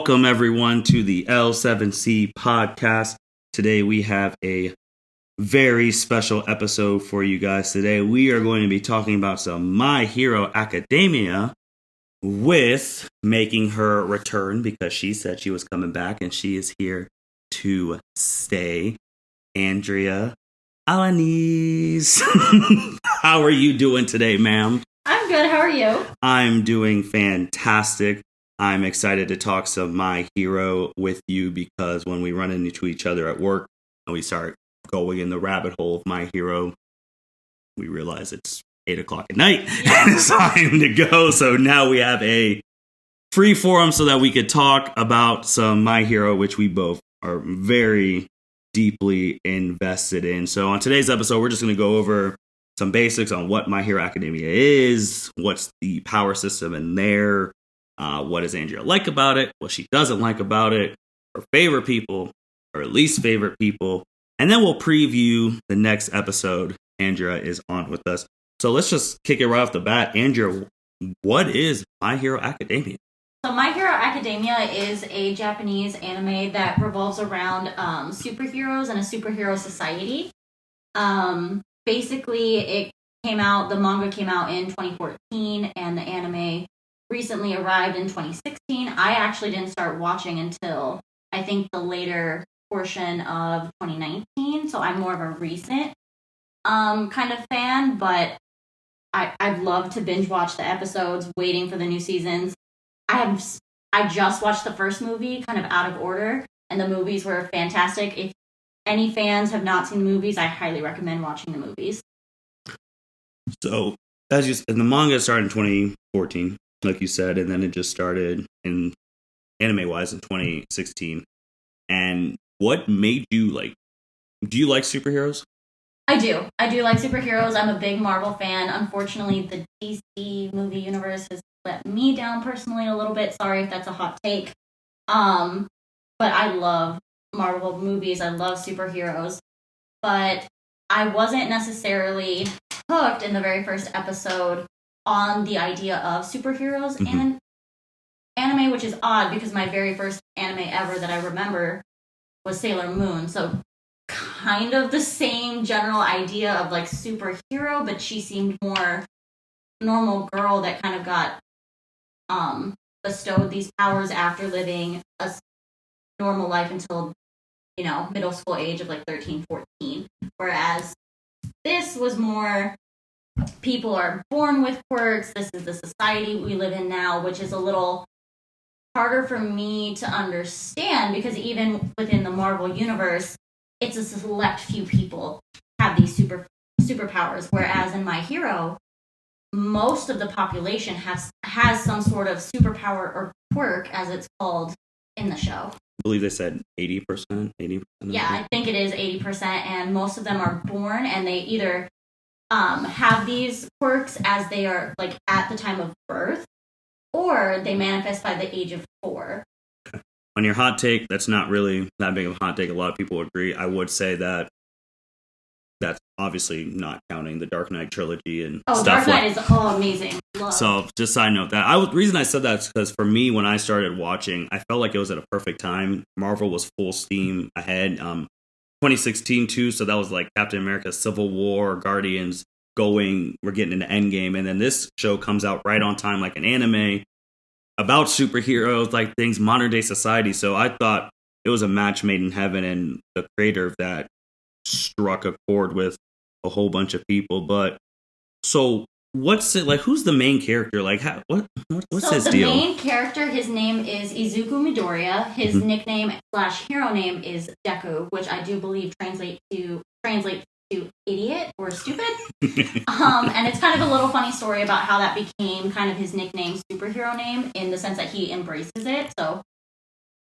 Welcome, everyone, to the L7C Podcast. Today, we have a very special episode for you guys. Today, we are going to be talking about some My Hero Academia with making her return because she said she was coming back and she is here to stay. Andrea, Alaniz. How are you doing today, ma'am? I'm good. How are you? I'm doing fantastic. I'm excited to talk some My Hero with you because when we run into each other at work and we start going in the rabbit hole of My Hero, we realize it's 8 o'clock at night and it's time to go. So now we have a free forum so that we could talk about some My Hero, which we both are very deeply invested in. So on today's episode, we're just going to go over some basics on what My Hero Academia is, what's the power system in there, what does Andrea like about it, what she doesn't like about it, her favorite people, her least favorite people, and then we'll preview the next episode Andrea is on with us. So let's just kick it right off the bat. Andrea, what is My Hero Academia? So My Hero Academia is a Japanese anime that revolves around superheroes and a superhero society. Basically, the manga came out in 2014 and the anime recently arrived in 2016. I actually didn't start watching until I think the later portion of 2019, so I'm more of a recent kind of fan, but I'd love to binge watch the episodes, waiting for the new seasons. I just watched the first movie kind of out of order, and the movies were fantastic. If any fans have not seen the movies, I highly recommend watching the movies. So, as you said, the manga started in 2014, like you said, and then it just started in anime-wise in 2016. And what made you do you like superheroes? I do. I do like superheroes. I'm a big Marvel fan. Unfortunately, the DC movie universe has let me down personally a little bit. Sorry if that's a hot take. But I love Marvel movies. I love superheroes. But I wasn't necessarily hooked in the very first episode on the idea of superheroes and anime, which is odd because my very first anime ever that I remember was Sailor Moon. So kind of the same general idea of like superhero, but she seemed more normal girl that kind of got bestowed these powers after living a normal life until, middle school age of like 13, 14. Whereas this was more people are born with quirks. This is the society we live in now, which is a little harder for me to understand because even within the Marvel universe, it's a select few people have these superpowers. Whereas in My Hero, most of the population has some sort of superpower or quirk, as it's called in the show. I believe they said 80%. Yeah, I think it is 80%, and most of them are born, and they either have these quirks as they are like at the time of birth, or they manifest by the age of 4. On your hot take, that's not really that big of a hot take. A lot of people agree. I would say that that's obviously not counting the Dark Knight trilogy and stuff. Dark Knight is amazing. Love. So, just side note that. The reason I said that is because for me, when I started watching, I felt like it was at a perfect time. Marvel was full steam ahead. 2016 too, so that was like Captain America, Civil War, Guardians we're getting into Endgame, and then this show comes out right on time, like an anime about superheroes, like things, modern day society. So I thought it was a match made in heaven, and the creator of that struck a chord with a whole bunch of people. But so what's it like? Who's the main character? Like, what's his deal? The main character, his name is Izuku Midoriya. His nickname / hero name is Deku, which I do believe translates to idiot or stupid. And it's kind of a little funny story about how that became kind of his nickname, superhero name, in the sense that he embraces it. So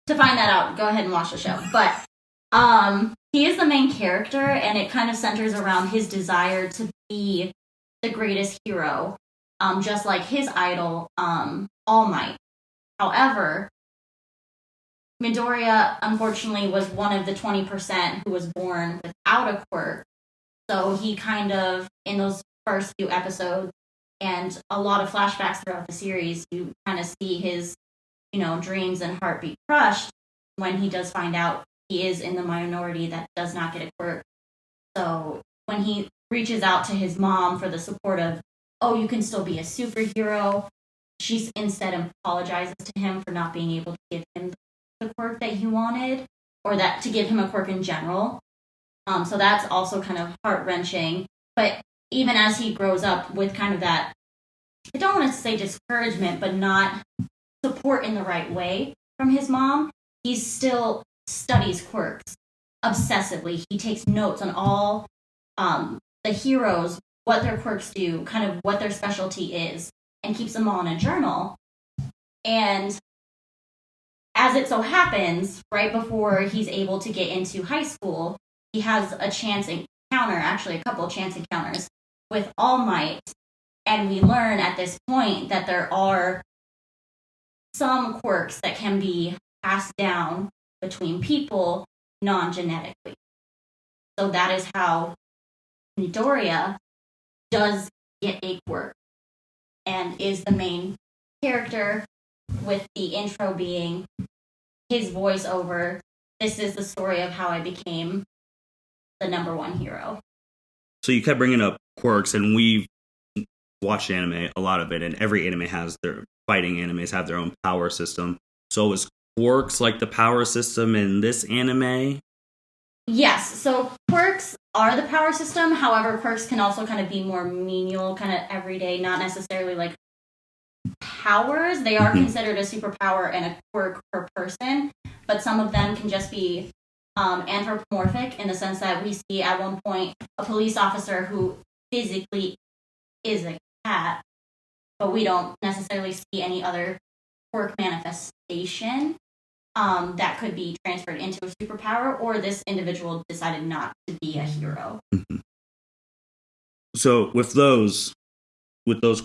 to find that out, go ahead and watch the show. But he is the main character, and it kind of centers around his desire to be the greatest hero, just like his idol, All Might. However, Midoriya, unfortunately, was one of the 20% who was born without a quirk. So he kind of, in those first few episodes, and a lot of flashbacks throughout the series, you kind of see his dreams and heart be crushed when he does find out he is in the minority that does not get a quirk. So when he reaches out to his mom for the support of, oh, you can still be a superhero, she instead apologizes to him for not being able to give him the quirk that he wanted, or that to give him a quirk in general. So that's also kind of heart-wrenching. But even as he grows up with kind of that, I don't want to say discouragement, but not support in the right way from his mom, he still studies quirks obsessively. He takes notes on all the heroes, what their quirks do, kind of what their specialty is, and keeps them all in a journal. And as it so happens, right before he's able to get into high school, he has a chance encounter, actually a couple of chance encounters with All Might. And we learn at this point that there are some quirks that can be passed down between people non-genetically. So that is how Midoriya does get a quirk and is the main character, with the intro being his voiceover. This is the story of how I became the number one hero. So you kept bringing up quirks, and we've watched anime, a lot of it, and every anime has their fighting animes have their own power system. So is quirks like the power system in this anime? Yes, so quirks are the power system. However, quirks can also kind of be more menial, kind of everyday, not necessarily like powers. They are considered a superpower and a quirk per person, but some of them can just be anthropomorphic in the sense that we see at one point a police officer who physically is a cat, but we don't necessarily see any other quirk manifestation that could be transferred into a superpower, or this individual decided not to be a hero. So with those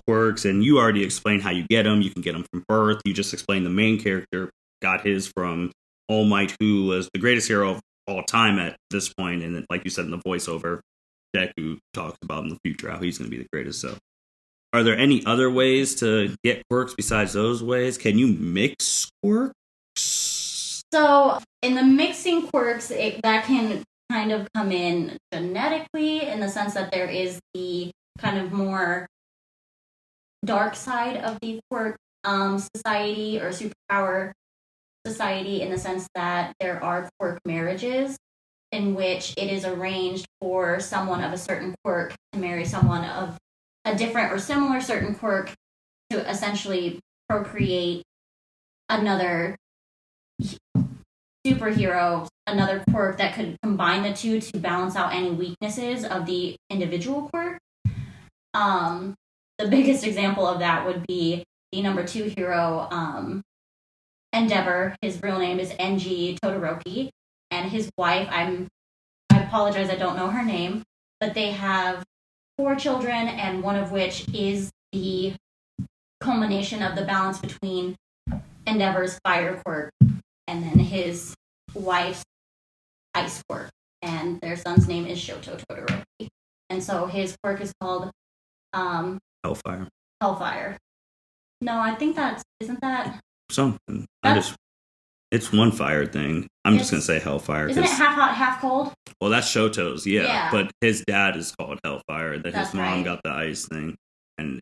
quirks, and you already explained how you get them. You can get them from birth. You just explained the main character got his from All Might, who was the greatest hero of all time at this point. And then, like you said in the voiceover, Deku talks about in the future how he's going to be the greatest. So are there any other ways to get quirks besides those ways? Can you mix quirks? So in the mixing quirks, that can kind of come in genetically, in the sense that there is the kind of more dark side of the quirk society or superpower society, in the sense that there are quirk marriages in which it is arranged for someone of a certain quirk to marry someone of a different or similar certain quirk to essentially procreate another superhero, another quirk that could combine the two to balance out any weaknesses of the individual quirk. The biggest example of that would be the number 2 hero, Endeavor. His real name is Enji Todoroki, and his wife, I apologize, I don't know her name, but they have 4 children, and one of which is the culmination of the balance between Endeavor's fire quirk and then his wife's ice quirk. And their son's name is Shoto Todoroki. And so his quirk is called Hellfire. Hellfire. No, I think isn't that something? It's one fire thing. I'm just gonna say Hellfire. Isn't it half hot, half cold? Well, that's Shoto's, yeah. But his dad is called Hellfire. That his mom got the ice thing, and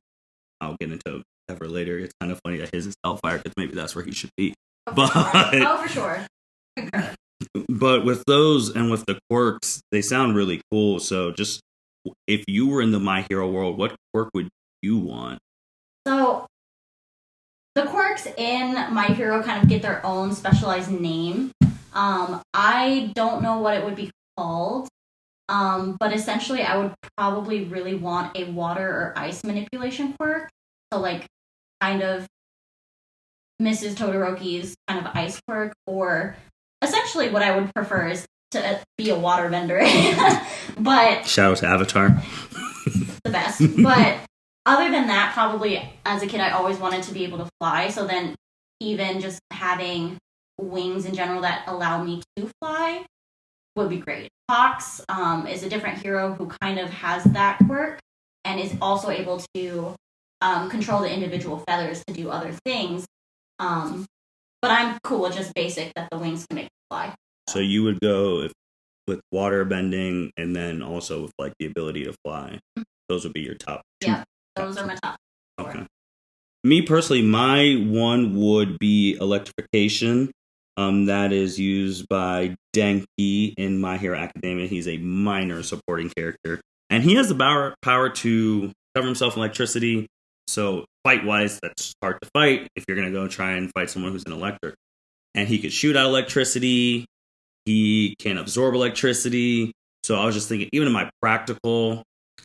I'll get into ever later. It's kind of funny that his is Hellfire because maybe that's where he should be. For sure. But with those and with the quirks, they sound really cool. So just if you were in the My Hero world, what quirk would you want? So the quirks in My Hero kind of get their own specialized name. I don't know what it would be called, but essentially I would probably really want a water or ice manipulation quirk. So like kind of Mrs. Todoroki's kind of ice quirk, or essentially what I would prefer is to be a water vendor. But shout out to Avatar. The best. But other than that, probably as a kid, I always wanted to be able to fly. So then even just having wings in general that allow me to fly would be great. Hawks is a different hero who kind of has that quirk and is also able to control the individual feathers to do other things. But I'm cool with just basic that the wings can make me fly. So you would go with water bending and then also with like the ability to fly. Those would be your top two. Yeah, those are my top 4. Okay. Me personally, my one would be electrification. That is used by Denki in My Hero Academia. He's a minor supporting character. And he has the power to cover himself in electricity. So fight-wise, that's hard to fight if you're going to go try and fight someone who's an electric. And he could shoot out electricity. He can absorb electricity. So I was just thinking, even in my practical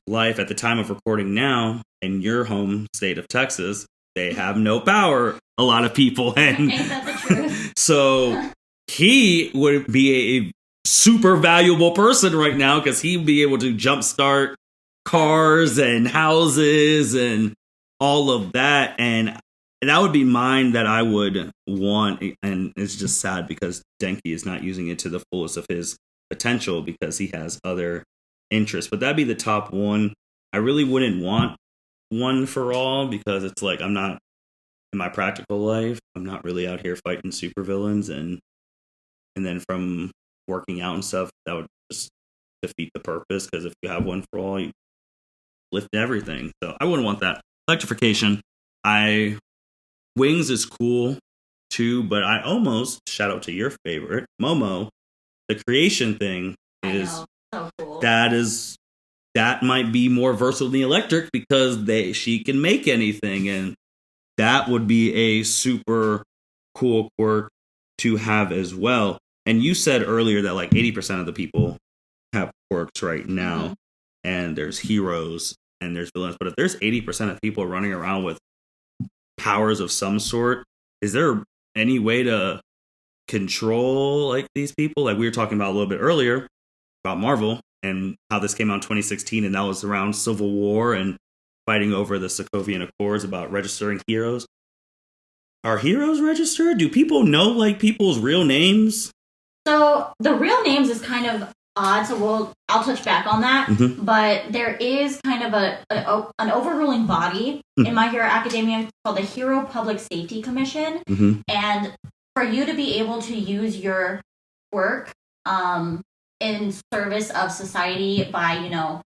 life at the time of recording now, in your home state of Texas, they have no power, a lot of people. And ain't that the truth? So he would be a super valuable person right now because he'd be able to jumpstart cars and houses and all of that. And that would be mine that I would want. And it's just sad because Denki is not using it to the fullest of his potential because he has other interests. But that'd be the top one. I really wouldn't want one for all because it's like I'm not in my practical life. I'm not really out here fighting supervillains, and then from working out and stuff, that would just defeat the purpose. Because if you have one for all, you lift everything. So I wouldn't want that. Electrification. Wings is cool too, but I almost shout out to your favorite, Momo. The creation thing is so cool. That might be more versatile than the electric because she can make anything, and that would be a super cool quirk to have as well. And you said earlier that like 80% of the people have quirks right now, and there's heroes and there's villains. But if there's 80% of people running around with powers of some sort, is there any way to control like these people? Like we were talking about a little bit earlier about Marvel and how this came out in 2016, and that was around Civil War and fighting over the Sokovian Accords about registering heroes. Are heroes registered? Do people know like people's real names? So the real names is kind of odd, so I'll touch back on that. But there is kind of an overruling body in My Hero Academia called the Hero Public Safety Commission, and for you to be able to use your quirk in service of society by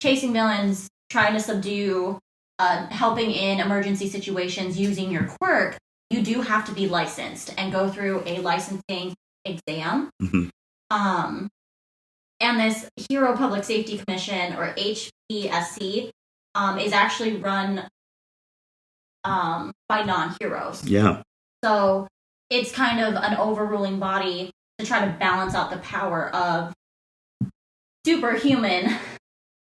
chasing villains, trying to subdue, helping in emergency situations using your quirk, you do have to be licensed and go through a licensing exam. And this Hero Public Safety Commission, or HPSC, is actually run by non-heroes. Yeah. So it's kind of an overruling body to try to balance out the power of superhuman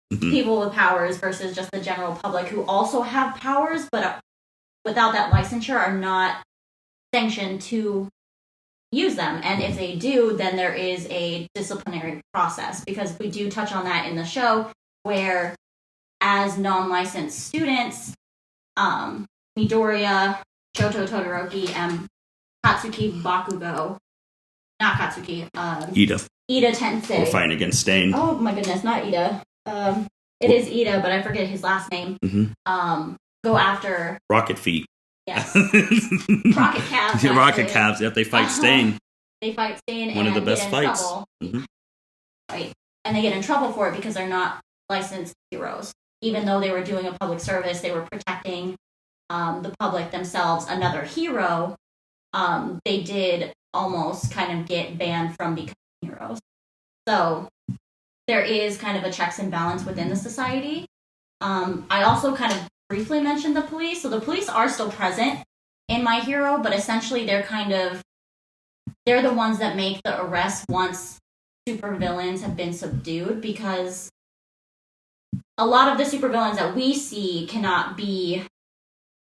people with powers versus just the general public who also have powers, but without that licensure are not sanctioned to use them. And if they do, then there is a disciplinary process, because we do touch on that in the show, where as non-licensed students, Midoriya, Shoto Todoroki, and Katsuki Bakugo, not Katsuki, Ida Tensei. We're fighting against Stain. Oh my goodness, not Ida. It is Ida, but I forget his last name. Go after Rocket Feet. Yes. Rocket Calves. Rocket Calves. Yep, they fight Stain. They fight Stain. One of the best fights. Right. And they get in trouble for it because they're not licensed heroes. Even though they were doing a public service, they were protecting the public themselves. Another hero, they did almost kind of get banned from becoming heroes. So there is kind of a checks and balance within the society. I also kind of briefly mentioned the police. So the police are still present in My Hero, but essentially they're the ones that make the arrest once supervillains have been subdued, because a lot of the supervillains that we see cannot be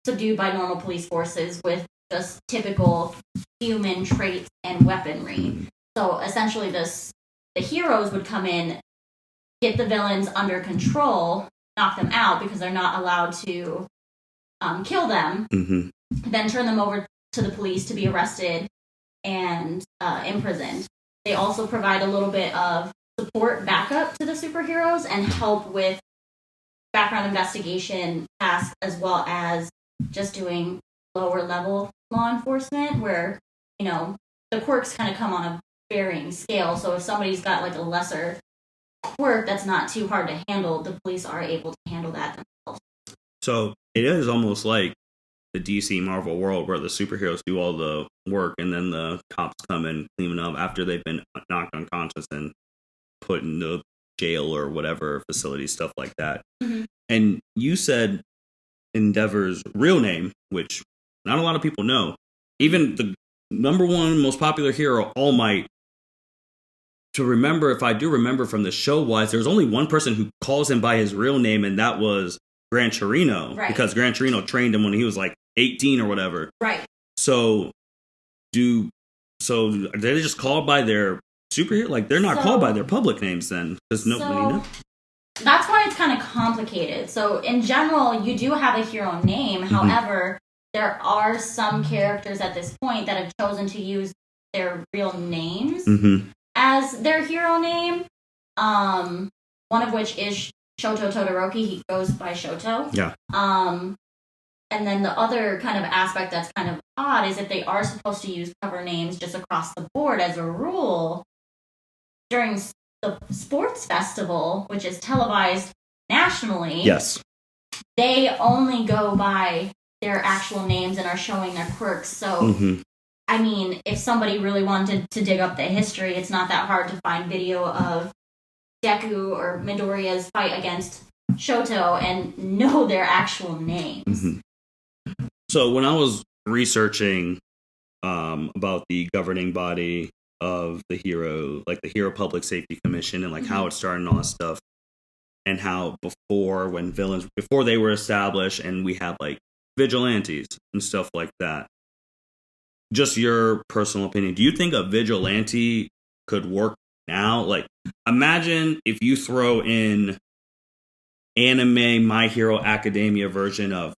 subdued by normal police forces with just typical human traits and weaponry. So essentially the heroes would come in, get the villains under control, knock them out because they're not allowed to kill them, then turn them over to the police to be arrested and imprisoned. They also provide a little bit of support backup to the superheroes and help with background investigation tasks, as well as just doing lower level law enforcement where, you know, the quirks kind of come on a varying scale. So if somebody's got like a lesser quirk that's not too hard to handle, the police are able to handle that themselves. So it is almost like the DC Marvel world where the superheroes do all the work and then the cops come and clean it up after they've been knocked unconscious and put in the jail or whatever facility, stuff like that. Mm-hmm. And you said Endeavor's real name, which not a lot of people know. Even the number one most popular hero, All Might, to remember, if I do remember from the show, was there's only one person who calls him by his real name, and that was Gran Torino, right? Because Gran Torino trained him when he was like 18 or whatever. Right. So are they just called by their superhero? Like, they're not called by their public names then, because nobody knows. That's why it's kind of complicated. So in general, you do have a hero name. Mm-hmm. However, there are some characters at this point that have chosen to use their real names as their hero name. One of which is Shoto Todoroki. He goes by Shoto. Yeah. And then the other kind of aspect that's kind of odd is if they are supposed to use cover names just across the board as a rule, during the sports festival, which is televised nationally, yes, they only go by their actual names and are showing their quirks. So, I mean, if somebody really wanted to dig up the history, it's not that hard to find video of Deku or Midoriya's fight against Shoto and know their actual names. Mm-hmm. So when I was researching about the governing body of the hero, like the Hero Public Safety Commission, and like how it started and all that stuff, and how before they were established, and we had like vigilantes and stuff like that. Just your personal opinion. Do you think a vigilante could work now? Like, imagine if you throw in anime My Hero Academia version of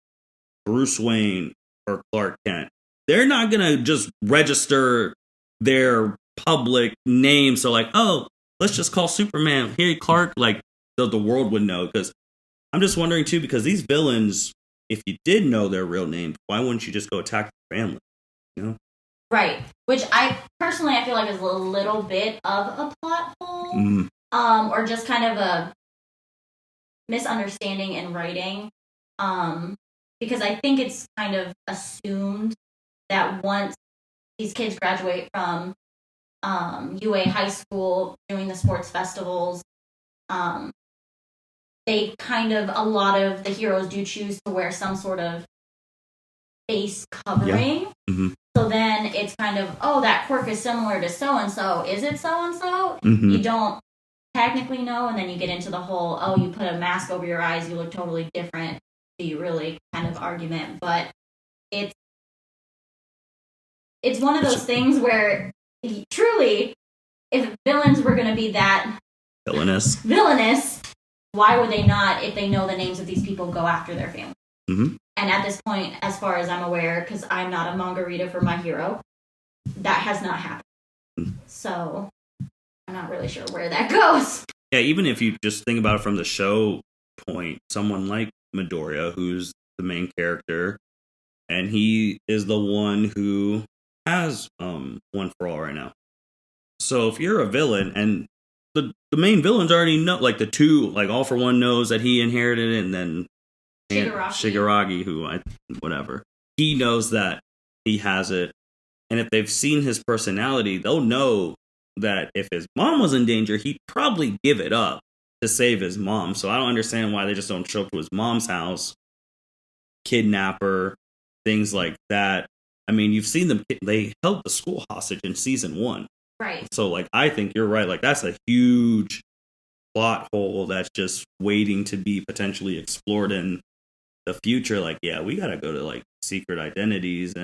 Bruce Wayne or Clark Kent. They're not going to just register their public name. So like, oh, let's just call Superman, hey, Clark. Like, the world would know. Because I'm just wondering, too, because these villains, if you did know their real name, why wouldn't you just go attack the family? You know? Right. Which I feel like is a little bit of a plot hole. Or just kind of a misunderstanding in writing. Because I think it's kind of assumed that once these kids graduate from UA high school doing the sports festivals, they a lot of the heroes do choose to wear some sort of face covering. Yeah. Mm-hmm. So then it's kind of, oh, that quirk is similar to so-and-so. Is it so-and-so? Mm-hmm. You don't technically know, and then you get into the whole, oh, you put a mask over your eyes, you look totally different. Do you really kind of argument? But it's one of those things where truly, if villains were going to be that villainous, why would they not, if they know the names of these people, go after their family? Mm-hmm. And at this point, as far as I'm aware, because I'm not a manga reader for My Hero, that has not happened. Mm-hmm. So I'm not really sure where that goes. Yeah, even if you just think about it from the show point, someone like Midoriya, who's the main character, and he is the one who has One for All right now. So if you're a villain, and the main villains already know, like the two, like All for One knows that he inherited it, and then Shigaraki, whatever, he knows that he has it, and if they've seen his personality, they'll know that if his mom was in danger, he'd probably give it up to save his mom. So I don't understand why they just don't show up to his mom's house, kidnap her, things like that. I mean, you've seen them, they held the school hostage in season 1. Right. So, like, I think you're right. Like, that's a huge plot hole that's just waiting to be potentially explored in the future. Like, yeah, we gotta go to, like, secret identities,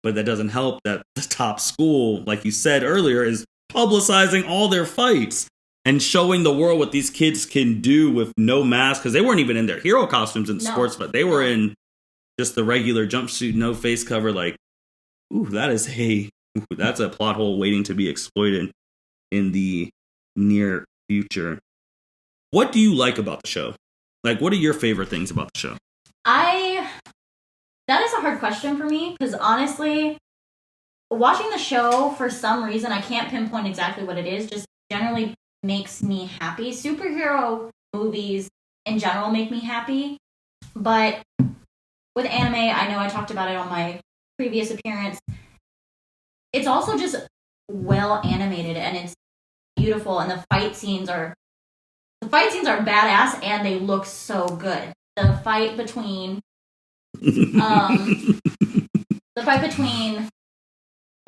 but that doesn't help that the top school, like you said earlier, is publicizing all their fights and showing the world what these kids can do with no mask, because they weren't even in their hero costumes in sports, but they were in just the regular jumpsuit, no face cover. Like, ooh, that's a plot hole waiting to be exploited in the near future. What do you like about the show? Like, what are your favorite things about the show? That is a hard question for me, because honestly, watching the show, for some reason, I can't pinpoint exactly what it is, just generally makes me happy. Superhero movies in general make me happy, but with anime, I know I talked about it on my previous appearance, it's also just well animated and it's beautiful, and the fight scenes are badass and they look so good. The fight between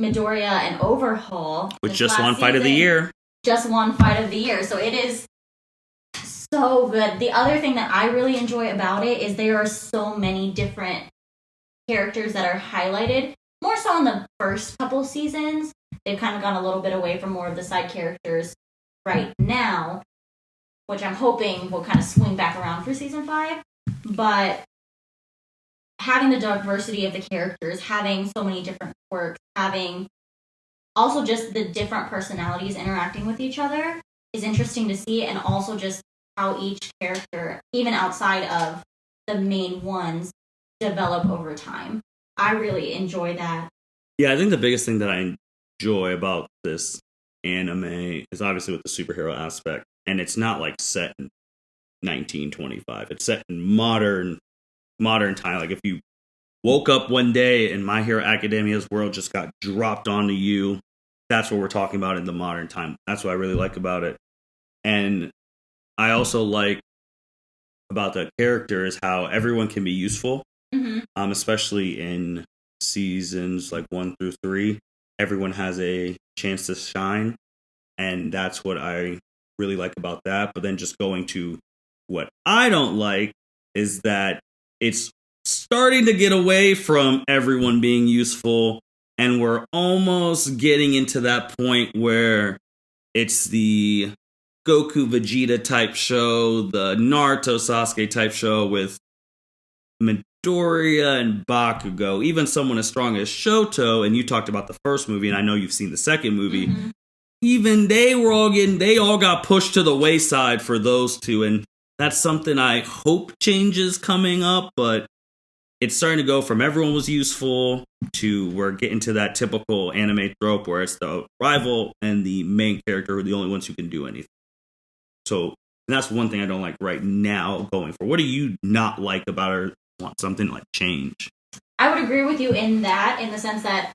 Midoriya and Overhaul, with just one fight of the year. Just one fight of the year. So it is so good. The other thing that I really enjoy about it is there are so many different characters that are highlighted. More so in the first couple seasons. They've kind of gone a little bit away from more of the side characters right now, which I'm hoping will kind of swing back around for season 5. But having the diversity of the characters, having so many different quirks, having also just the different personalities interacting with each other is interesting to see, and also just how each character, even outside of the main ones, develop over time. I really enjoy that. Yeah, I think the biggest thing that I enjoy about this anime is obviously with the superhero aspect, and it's not like set in 1925. It's set in modern time. Like if you woke up one day and My Hero Academia's world just got dropped onto you, that's what we're talking about in the modern time. That's what I really like about it. And I also like about the character is how everyone can be useful, especially in seasons like 1 through 3. Everyone has a chance to shine, and that's what I really like about that. But then just going to what I don't like is that it's starting to get away from everyone being useful, and we're almost getting into that point where it's the Goku Vegeta type show, the Naruto Sasuke type show with Midoriya and Bakugo, even someone as strong as Shoto, and you talked about the first movie, and I know you've seen the second movie, even they all got pushed to the wayside for those two, and that's something I hope changes coming up, but it's starting to go from everyone was useful to we're getting to that typical anime trope where it's the rival and the main character are the only ones who can do anything. So that's one thing I don't like right now going for. What do you not like about or want something like change? I would agree with you in that, in the sense that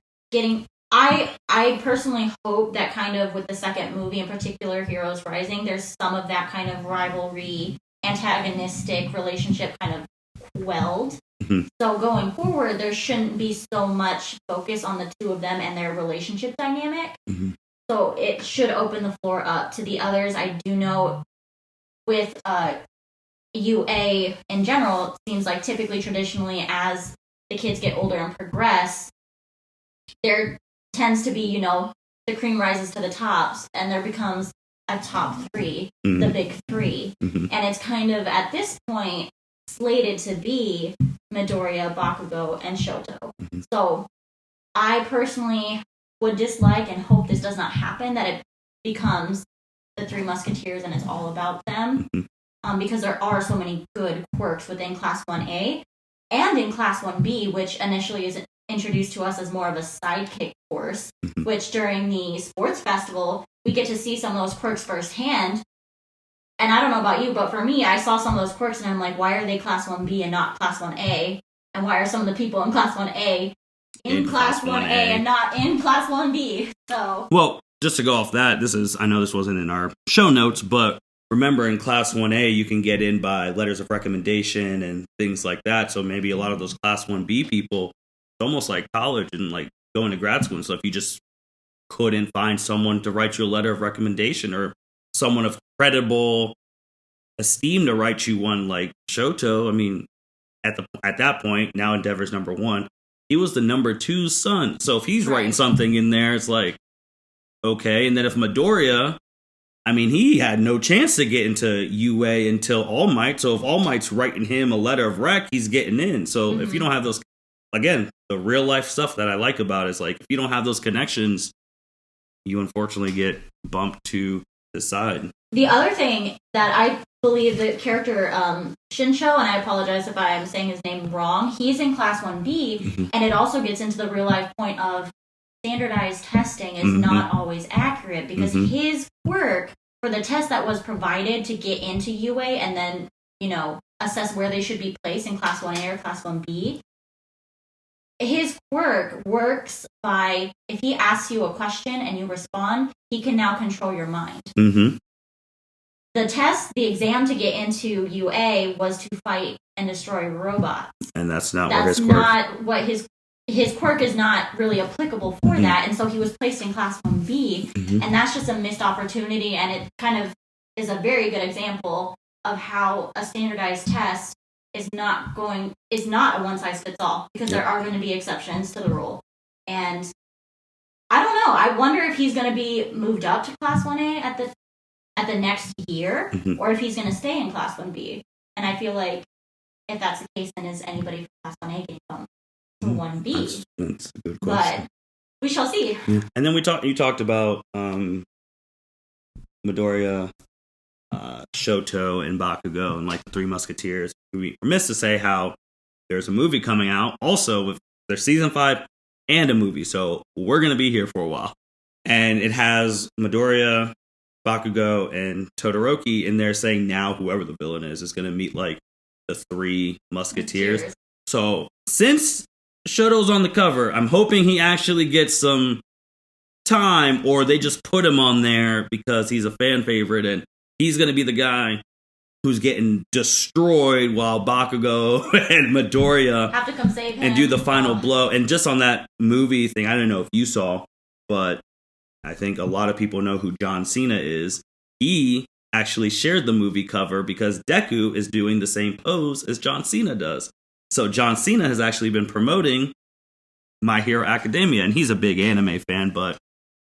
I personally hope that kind of with the second movie, in particular Heroes Rising, there's some of that kind of rivalry, antagonistic relationship kind of quelled. So going forward, there shouldn't be so much focus on the two of them and their relationship dynamic. So it should open the floor up to the others. I do know with UA in general, it seems like typically, traditionally, as the kids get older and progress, there tends to be, the cream rises to the tops, and there becomes a top 3, the big 3. And it's kind of, at this point, slated to be Midoriya, Bakugo, and Shoto. So I personally would dislike and hope this does not happen, that it becomes the 3 Musketeers and it's all about them. Because there are so many good quirks within Class 1A and in Class 1B, which initially is introduced to us as more of a sidekick course, which during the sports festival, we get to see some of those quirks firsthand. And I don't know about you, but for me, I saw some of those quirks and I'm like, why are they Class 1B and not Class 1A? And why are some of the people in Class 1A in Class 1A and not in Class 1B? So, well, just to go off that, I know this wasn't in our show notes, but remember in Class 1A, you can get in by letters of recommendation and things like that. So maybe a lot of those Class 1B people, it's almost like college and like going to grad school and stuff. You just couldn't find someone to write you a letter of recommendation or someone of credible esteem to write you one like Shoto. I mean, at that point, now Endeavor's number 1. He was the number 2 son. So if he's writing something in there, it's like, okay. And then if Midoriya, I mean, he had no chance to get into UA until All Might. So if All Might's writing him a letter of rec, he's getting in. So if you don't have those, again, the real life stuff that I like about it is like, if you don't have those connections, you unfortunately get bumped to the side. The other thing that I believe the character Shinsho, and I apologize if I am saying his name wrong, he's in Class 1B, and it also gets into the real life point of standardized testing is not always accurate, because his work for the test that was provided to get into UA and then, assess where they should be placed in Class 1A or Class 1B, his work works by, if he asks you a question and you respond, he can now control your mind. The test, the exam to get into UA was to fight and destroy robots. And that's not what his quirk is not really applicable for that. And so he was placed in Class 1B, and that's just a missed opportunity. And it kind of is a very good example of how a standardized test is not a one-size-fits-all, because there are going to be exceptions to the rule. And I don't know. I wonder if he's going to be moved up to Class 1A at the next year, or if he's going to stay in Class 1B. And I feel like if that's the case, then is anybody from Class 1A getting bumped to 1B? That's a good question. But we shall see. And then you talked about Midoriya, Shoto, and Bakugo, and like the Three Musketeers. We missed to say how there's a movie coming out also with their season 5 and a movie, so we're going to be here for a while. And it has Midoriya, Bakugo, and Todoroki in there, saying now whoever the villain is going to meet like the Three Musketeers. So since Shoto's on the cover, I'm hoping he actually gets some time, or they just put him on there because he's a fan favorite and he's going to be the guy who's getting destroyed while Bakugo and Midoriya have to come save him and do the final blow. And just on that movie thing, I don't know if you saw, but I think a lot of people know who John Cena is. He actually shared the movie cover because Deku is doing the same pose as John Cena does. So John Cena has actually been promoting My Hero Academia, and he's a big anime fan, but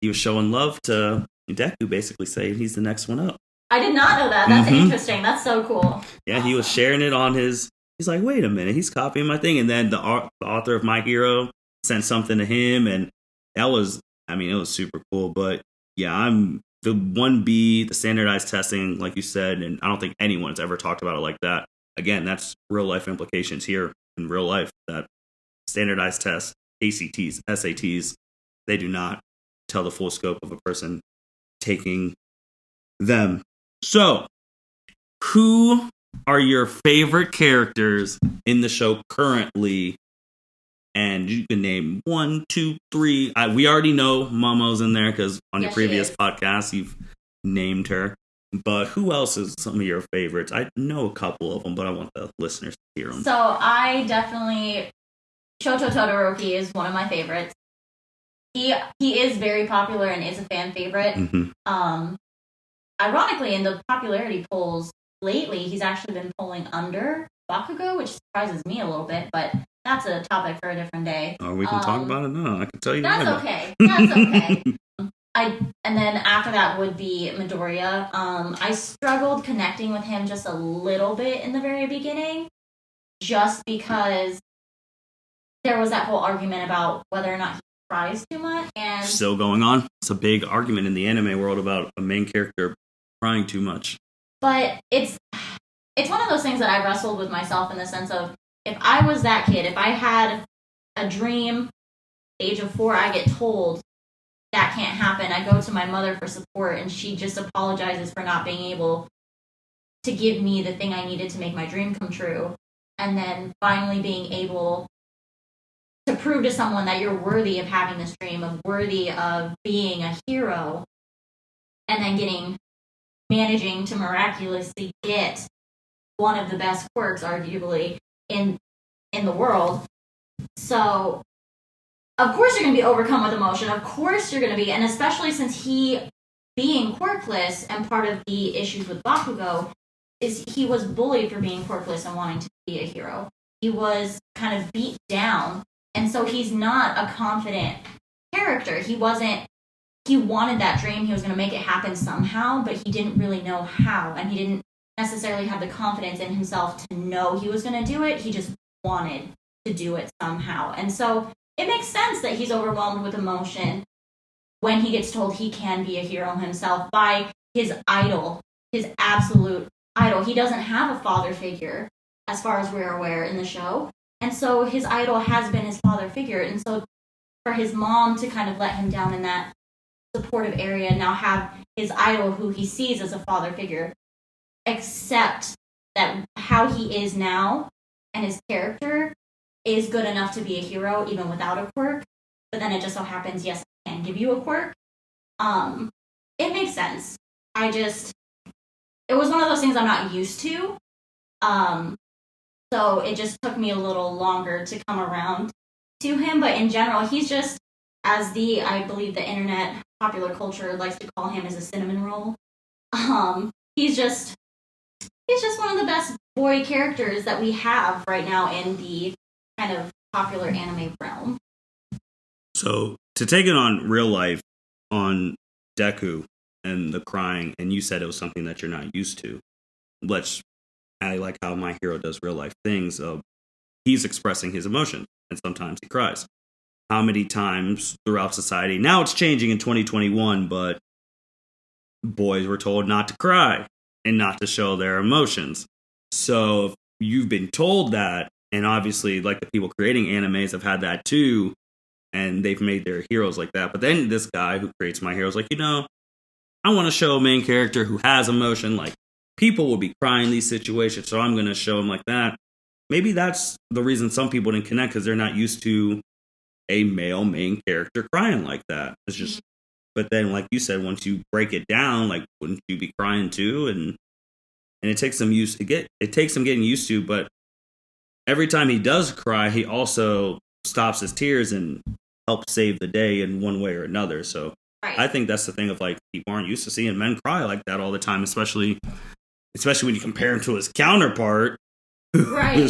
he was showing love to Deku, basically saying he's the next one up. I did not know that. That's interesting. That's so cool. Yeah, awesome. He was sharing it on his... He's like, wait a minute, he's copying my thing. And then the author of My Hero sent something to him, and that was... I mean, it was super cool. But yeah, I'm the 1B, the standardized testing, like you said, and I don't think anyone's ever talked about it like that. Again, that's real life implications here in real life, that standardized tests, ACTs, SATs, they do not tell the full scope of a person taking them. So, who are your favorite characters in the show currently? And you can name 1, 2, 3. We already know Momo's in there because on your previous podcast you've named her. But who else is some of your favorites? I know a couple of them, but I want the listeners to hear them. So I definitely... Shoto Todoroki is one of my favorites. He is very popular and is a fan favorite. Ironically, in the popularity polls lately, he's actually been polling under Bakugo, which surprises me a little bit, but that's a topic for a different day. Oh, we can talk about it now. I can tell you that's later. Okay. That's okay. And then after that would be Midoriya. I struggled connecting with him just a little bit in the very beginning, just because there was that whole argument about whether or not he cries too much. And still going on. It's a big argument in the anime world about a main character crying too much. But it's one of those things that I wrestled with myself in the sense of, if I was that kid, if I had a dream, age of 4, I get told that can't happen. I go to my mother for support, and she just apologizes for not being able to give me the thing I needed to make my dream come true. And then finally being able to prove to someone that you're worthy of having this dream, of worthy of being a hero, and then managing to miraculously get one of the best quirks, arguably, in the world. So, of course you're going to be overcome with emotion. Of course you're going to be, and especially since he, being quirkless, and part of the issues with Bakugo, is he was bullied for being quirkless and wanting to be a hero. He was kind of beat down, and so he's not a confident character. He wanted that dream, he was going to make it happen somehow, but he didn't really know how, and he didn't necessarily have the confidence in himself to know he was going to do it. He just wanted to do it somehow. And so it makes sense that he's overwhelmed with emotion when he gets told he can be a hero himself by his idol, his absolute idol. He doesn't have a father figure, as far as we're aware in the show. And so his idol has been his father figure. And so for his mom to kind of let him down in that supportive area, now have his idol, who he sees as a father figure, accept that how he is now and his character is good enough to be a hero even without a quirk. But then it just so happens, yes, I can give you a quirk. It makes sense. It was one of those things I'm not used to. So it just took me a little longer to come around to him. But in general, he's just, as I believe the internet popular culture likes to call him, as a cinnamon roll. He's just one of the best boy characters that we have right now in the kind of popular anime realm. So to take it on real life, on Deku and the crying, and you said it was something that you're not used to. I like how my hero does real life things. He's expressing his emotion, and sometimes he cries. How many times throughout society, now it's changing in 2021, but boys were told not to cry and not to show their emotions. So if you've been told that, and obviously like the people creating animes have had that too, and they've made their heroes like that. But then this guy who creates my heroes like, I want to show a main character who has emotion. Like, people will be crying in these situations, so I'm going to show them like that. Maybe that's the reason some people didn't connect, because they're not used to a male main character crying like that. It's just, but then, like you said, once you break it down, like, wouldn't you be crying too? And it takes some it takes some getting used to. But every time he does cry, he also stops his tears and helps save the day in one way or another. So right. I think that's the thing of, like, people aren't used to seeing men cry like that all the time, especially when you compare him to his counterpart. Right. We're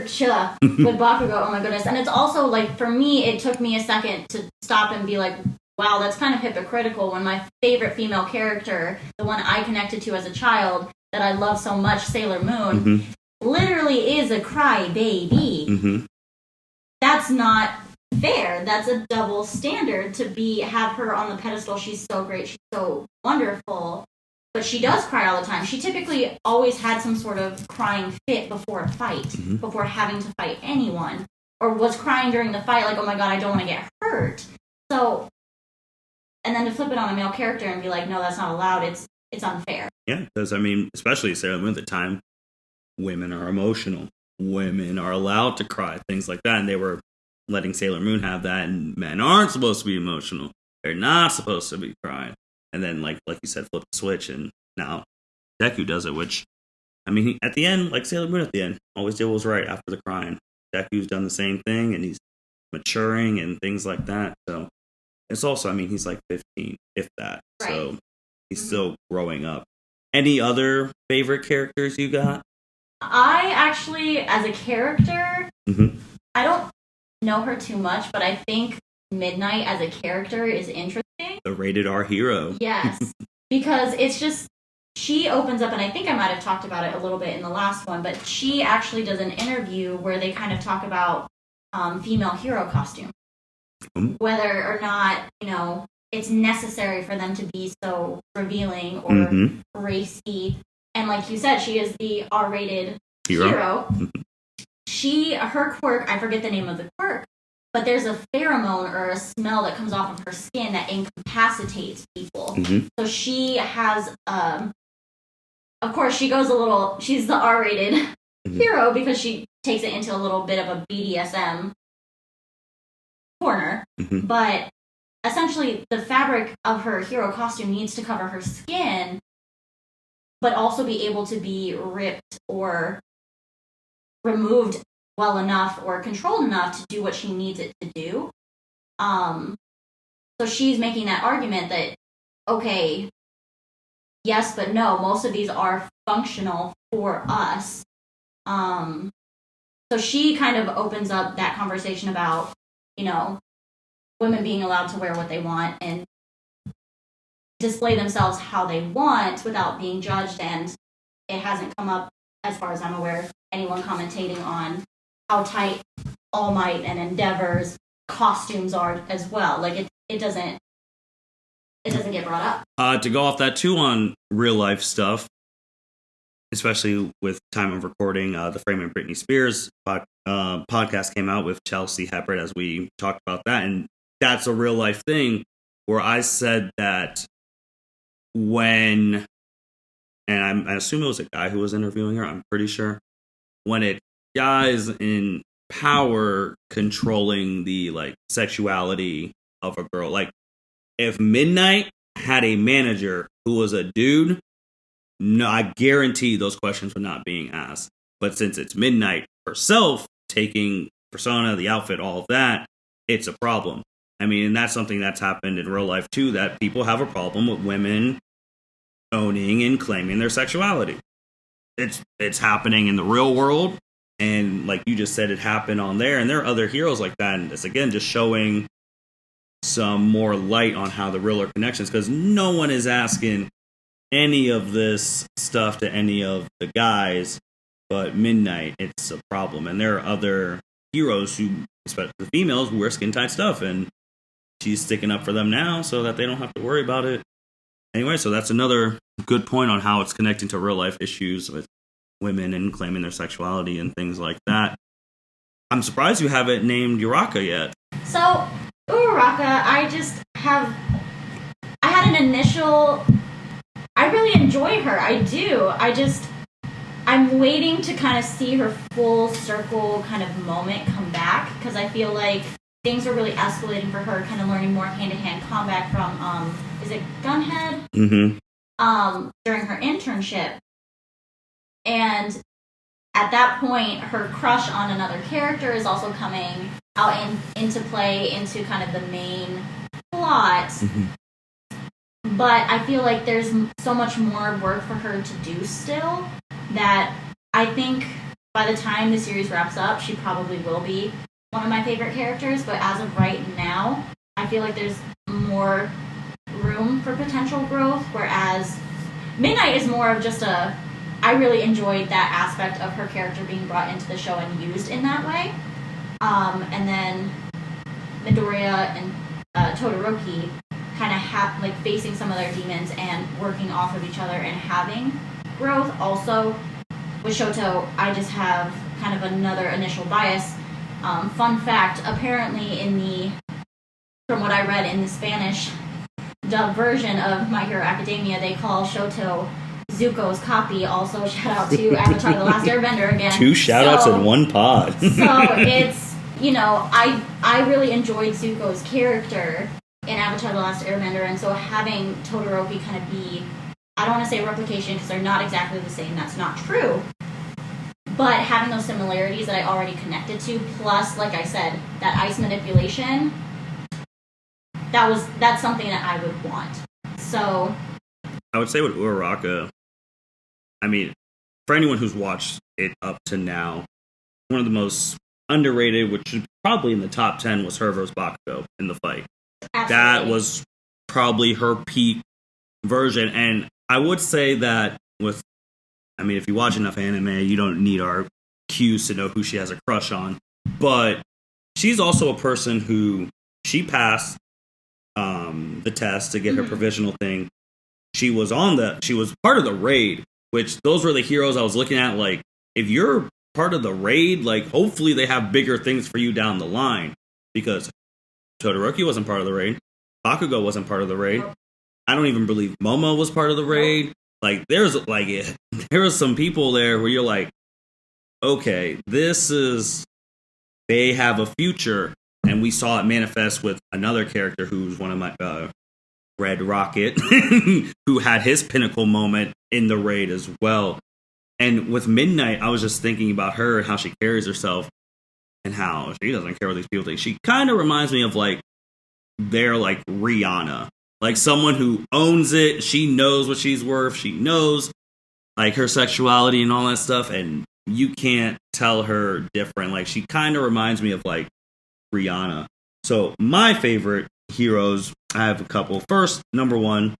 Shilla with Bakugo. Oh my goodness. And it's also, like, for me, it took me a second to stop and be like, wow, that's kind of hypocritical when my favorite female character, the one I connected to as a child, that I love so much, Sailor Moon, literally is a cry baby. That's not fair. That's a double standard to have her on the pedestal. She's so great. She's so wonderful. But she does cry all the time. She typically always had some sort of crying fit before a fight, before having to fight anyone, or was crying during the fight, like, oh my god, I don't want to get hurt. So, and then to flip it on a male character and be like, no, that's not allowed, it's unfair. Yeah, because, I mean, especially Sailor Moon at the time, women are emotional. Women are allowed to cry, things like that. And they were letting Sailor Moon have that, and men aren't supposed to be emotional. They're not supposed to be crying. And then, like you said, flip the switch, and now Deku does it, which, I mean, at the end, like Sailor Moon at the end, always did what was right after the crying. Deku's done the same thing, and he's maturing and things like that. So it's also, I mean, he's like 15, if that. Right. So he's still growing up. Any other favorite characters you got? I actually, as a character, I don't know her too much, but I think Midnight as a character is interesting. The rated R hero. Yes. Because it's just, she opens up, and I think I might have talked about it a little bit in the last one, but she actually does an interview where they kind of talk about female hero costume. Whether or not, it's necessary for them to be so revealing or racy. And like you said, she is the R-rated hero. Her quirk, I forget the name of the quirk, but there's a pheromone or a smell that comes off of her skin that incapacitates people. So she has, of course, she's the R-rated hero because she takes it into a little bit of a BDSM corner. But essentially, the fabric of her hero costume needs to cover her skin, but also be able to be ripped or removed well enough or controlled enough to do what she needs it to do. So she's making that argument that, okay, yes, but no, most of these are functional for us. So she kind of opens up that conversation about, women being allowed to wear what they want and display themselves how they want without being judged. And it hasn't come up, as far as I'm aware, anyone commentating on how tight All Might and Endeavor's costumes are as well. Like, it doesn't it doesn't get brought up. To go off that too on real life stuff, especially with time of recording, the Framing Britney Spears podcast came out with Chelsea Hepburn, as we talked about that, and that's a real life thing where I said that when, and I assume it was a guy who was interviewing her, I'm pretty sure, when it guys in power controlling the like sexuality of a girl, like if Midnight had a manager who was a dude, no, I guarantee those questions were not being asked. But since it's Midnight herself taking persona, the outfit, all of that, it's a problem. I mean, and that's something that's happened in real life too, that people have a problem with women owning and claiming their sexuality. It's happening in the real world, and like you just said, it happened on there, and there are other heroes like that, and it's again just showing some more light on how the real are connections, because no one is asking any of this stuff to any of the guys, but Midnight, it's a problem. And there are other heroes who, especially the females, who wear skin tight stuff, and she's sticking up for them now so that they don't have to worry about it. Anyway, so that's another good point on how it's connecting to real life issues with women and claiming their sexuality and things like that. I'm surprised you haven't named Uraka yet. So, Uraka, I had an initial, I really enjoy her. I do. I'm waiting to kind of see her full circle kind of moment come back, because I feel like things are really escalating for her, kind of learning more hand-to-hand combat from, is it Gunhead? Mm-hmm. During her internship. And at that point, her crush on another character is also coming out into play, into kind of the main plot. Mm-hmm. But I feel like there's so much more work for her to do still, that I think by the time the series wraps up, she probably will be one of my favorite characters. But as of right now, I feel like there's more room for potential growth, whereas Midnight is more of just I really enjoyed that aspect of her character being brought into the show and used in that way. And then Midoriya and Todoroki kind of like facing some of their demons and working off of each other and having growth. Also, with Shoto, I just have kind of another initial bias. Fun fact, apparently from what I read in the Spanish dub version of My Hero Academia, they call Shoto Zuko's copy. Also, shout out to Avatar The Last Airbender again. 2 shout-outs in one pod. So it's, I really enjoyed Zuko's character in Avatar The Last Airbender, and so having Todoroki kind of be, I don't want to say replication because they're not exactly the same, that's not true, but having those similarities that I already connected to, plus, like I said, that ice manipulation, that's something that I would want. So I would say with Uraraka, I mean, for anyone who's watched it up to now, one of the most underrated, which is probably in the top 10, was her versus Bakugo in the fight. Absolutely. That was probably her peak version. And I would say that if you watch enough anime, you don't need our cues to know who she has a crush on. But she's also a person who, she passed the test to get her provisional thing. She was part of the raid, which those were the heroes I was looking at. Like, if you're part of the raid, like, hopefully they have bigger things for you down the line, because Todoroki wasn't part of the raid. Bakugo wasn't part of the raid. I don't even believe Momo was part of the raid. Like, there are some people there where you're like, okay, they have a future. And we saw it manifest with another character who's one of my, Red Rocket, who had his pinnacle moment in the raid as well. And with Midnight, I was just thinking about her and how she carries herself and how she doesn't care what these people think. She kind of reminds me of they're like Rihanna, like someone who owns it. She knows what she's worth. She knows like her sexuality and all that stuff. And you can't tell her different. Like, she kind of reminds me of like Rihanna. So my favorite heroes, I have a couple. First, number 1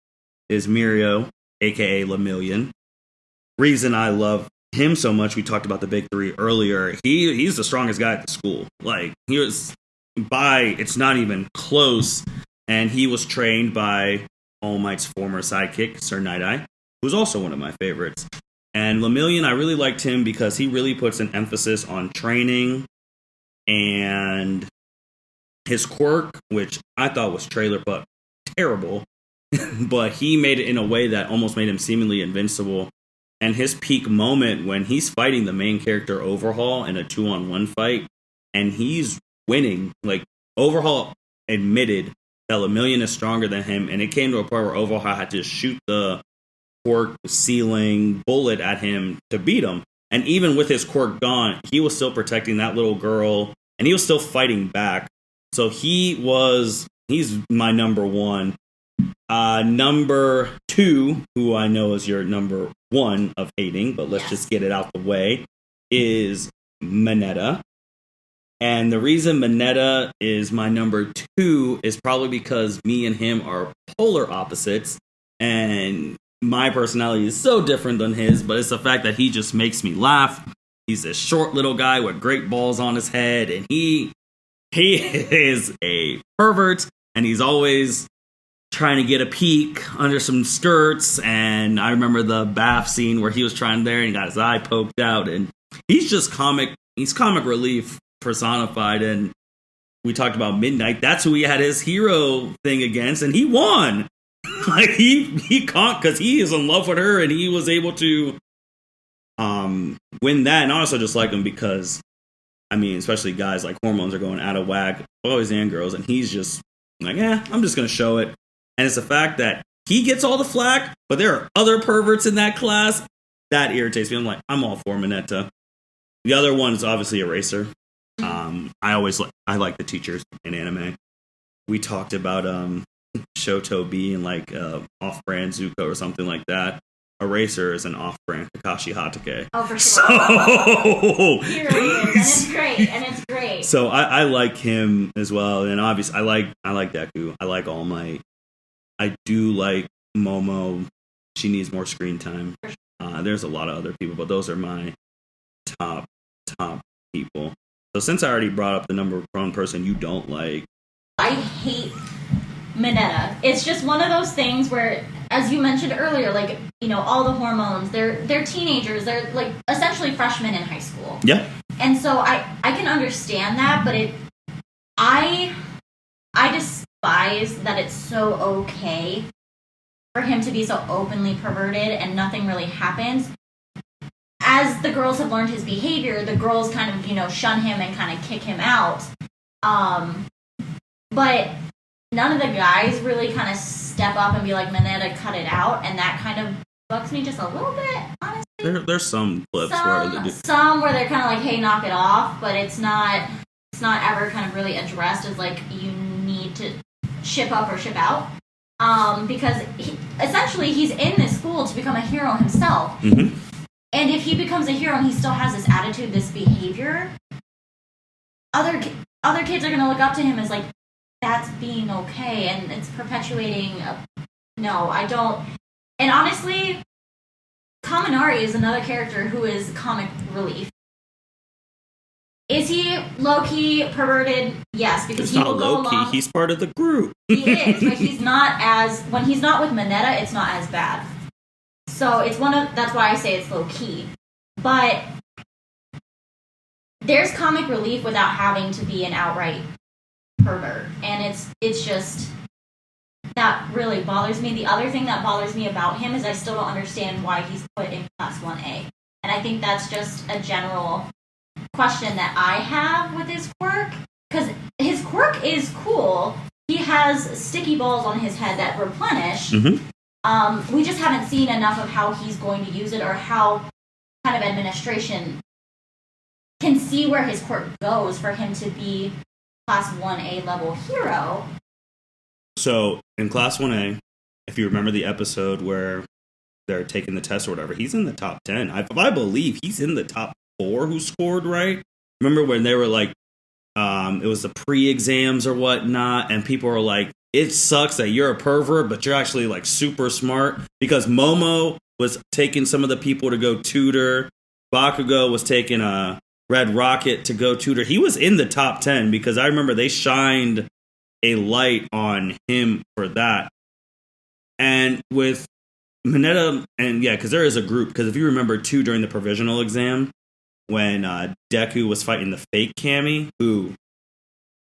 is Mirio, aka Lemillion. Reason I love him so much, we talked about the big 3 earlier. He's the strongest guy at the school. Like, he was it's not even close. And he was trained by All Might's former sidekick, Sir Night-Eye, who's also one of my favorites. And Lemillion, I really liked him because he really puts an emphasis on training, and his quirk, which I thought was trailer but terrible, but he made it in a way that almost made him seemingly invincible. And his peak moment when he's fighting the main character Overhaul in a 2-on-1 fight, and he's winning. Like, Overhaul admitted that Lemillion is stronger than him, and it came to a point where Overhaul had to shoot the quirk ceiling bullet at him to beat him. And even with his quirk gone, he was still protecting that little girl, and he was still fighting back. So he's my number one. Number two, who I know is your number one of hating, but let's just get it out the way, is Mineta. And the reason Mineta is my number two is probably because me and him are polar opposites, and my personality is so different than his, but it's the fact that he just makes me laugh. He's a short little guy with great balls on his head, and he is a pervert, and he's always trying to get a peek under some skirts. And I remember the bath scene where he was trying there and he got his eye poked out, and he's just comic relief personified. And we talked about Midnight. That's who he had his hero thing against, and he won. Like, he caught, because he is in love with her, and he was able to win that. And I also just like him because, I mean, especially guys, like, hormones are going out of whack, boys and girls, and he's just like, I'm just going to show it. And it's the fact that he gets all the flack, but there are other perverts in that class. That irritates me. I'm like, I'm all for Mineta. The other one is obviously Eraser. I like the teachers in anime. We talked about Shoto being like off-brand Zuko or something like that. Eraser is an off-brand Kakashi Hatake. Oh, for sure. So here it is, and it's great. So I like him as well, and obviously I like Deku. I like All Might. I do like Momo. She needs more screen time. There's a lot of other people, but those are my top people. So since I already brought up the number one person you don't like, I hate Mineta. It's just one of those things where, as you mentioned earlier, like, you know, all the hormones, they're teenagers, they're like essentially freshmen in high school. Yeah. And so I can understand that, but I despise that it's so okay for him to be so openly perverted and nothing really happens. As the girls have learned his behavior, the girls kind of, you know, shun him and kind of kick him out. But none of the guys really kind of step up and be like, Mineta, cut it out. And that kind of bugs me just a little bit, honestly. There's some clips where they're kind of like, hey, knock it off. But it's not ever kind of really addressed as like, you need to ship up or ship out. Because essentially he's in this school to become a hero himself. Mm-hmm. And if he becomes a hero and he still has this attitude, this behavior, other kids are going to look up to him as like, that's being okay, and it's perpetuating. No, I don't. And honestly, Kaminari is another character who is comic relief. Is he low-key perverted? Yes, because he will go along. He's part of the group. He is, but he's not as... When he's not with Mineta, it's not as bad. So it's that's why I say it's low-key. But there's comic relief without having to be an outright pervert. And it's just... That really bothers me. The other thing that bothers me about him is I still don't understand why he's put in Class 1A. And I think that's just a general question that I have with his quirk. Because his quirk is cool. He has sticky balls on his head that replenish. Mm-hmm. We just haven't seen enough of how he's going to use it or how kind of administration can see where his quirk goes for him to be Class 1A level hero. So, in Class 1A, if you remember the episode where they're taking the test or whatever, he's in the top 10. I believe he's in the top 4 who scored right. Remember when they were like, it was the pre-exams or whatnot, and people were like, it sucks that you're a pervert, but you're actually like super smart, because Momo was taking some of the people to go tutor. Bakugo was taking a Red Rocket to go tutor. He was in the top 10 because I remember they shined a light on him for that. And with Mineta, and yeah, because there is a group, because if you remember too, during the provisional exam, when Deku was fighting the fake Cammy, who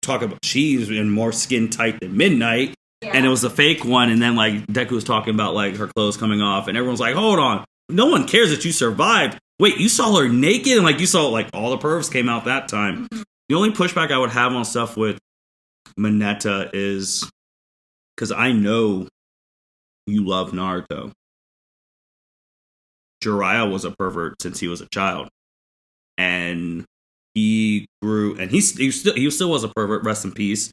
talk about she's in more skin tight than Midnight, and it was a fake one, and then like Deku was talking about like her clothes coming off, and everyone's like, hold on, no one cares that you survived. Wait, you saw her naked? And like you saw like all the pervs came out that time. Mm-hmm. The only pushback I would have on stuff with Mineta is because I know you love Naruto. Jiraiya was a pervert since he was a child, and he grew, and he still was a pervert. Rest in peace.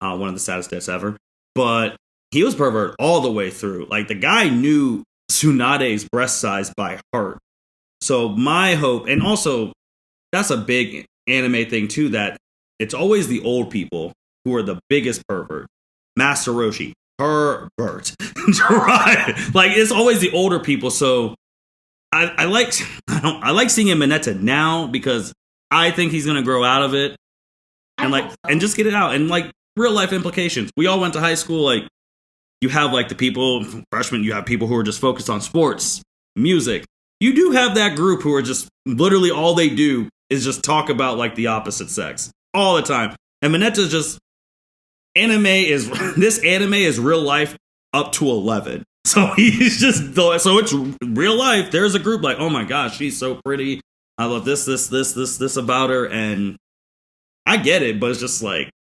One of the saddest deaths ever. But he was pervert all the way through. Like the guy knew Tsunade's breast size by heart. So my hope, and also that's a big anime thing too, that it's always the old people who are the biggest pervert. Master Roshi, pervert. Like it's always the older people. So I like seeing him Mineta now because I think he's gonna grow out of it and and just get it out and like real life implications. We all went to high school. Like you have like the people freshmen, you have people who are just focused on sports, music. You do have that group who are just literally all they do is just talk about like the opposite sex all the time. And Mineta's just this anime is real life up to 11. So he's just, so it's real life. There's a group like, oh my gosh, she's so pretty. I love this about her. And I get it, but it's just like,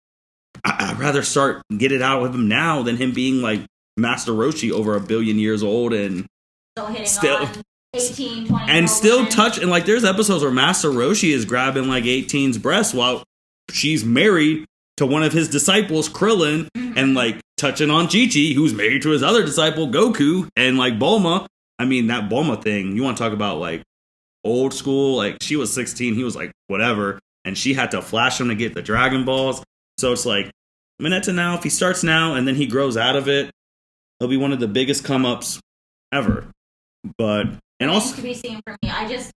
I'd rather get it out with him now than him being like Master Roshi over 1 billion years old and still hitting on 18, 20 and still touch. And like, there's episodes where Master Roshi is grabbing like 18's breasts while she's married to one of his disciples, Krillin, and like touching on Chi-Chi, who's married to his other disciple, Goku, and like Bulma. I mean, that Bulma thing, you want to talk about like old school, like she was 16, he was like whatever, and she had to flash him to get the Dragon Balls. So it's like, Mineta now, if he starts now and then he grows out of it, he'll be one of the biggest come-ups ever. But, and also, to be seen for me,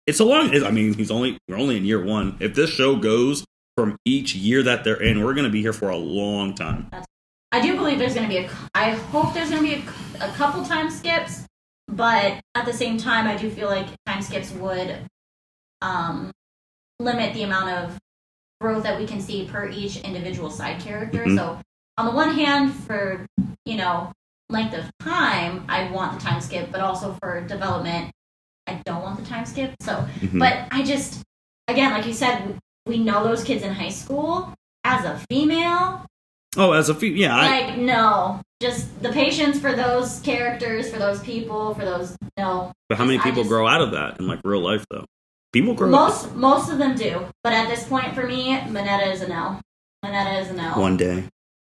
it's a long, I mean, we're only in year 1. If this show goes from each year that they're in, we're going to be here for a long time. I do believe there's going to be I hope there's going to be a couple time skips, but at the same time, I do feel like time skips would limit the amount of growth that we can see per each individual side character. Mm-hmm. So on the one hand, for, length of time, I want the time skip, but also for development, I don't want the time skip. So, but I just, again, like you said, we know those kids in high school. As a female, yeah. No. Just the patience for those characters, for those people, no. But how many people grow out of that in like real life though? People grow up. Most of them do. But at this point for me, Mineta is a no. Mineta is a no. One day.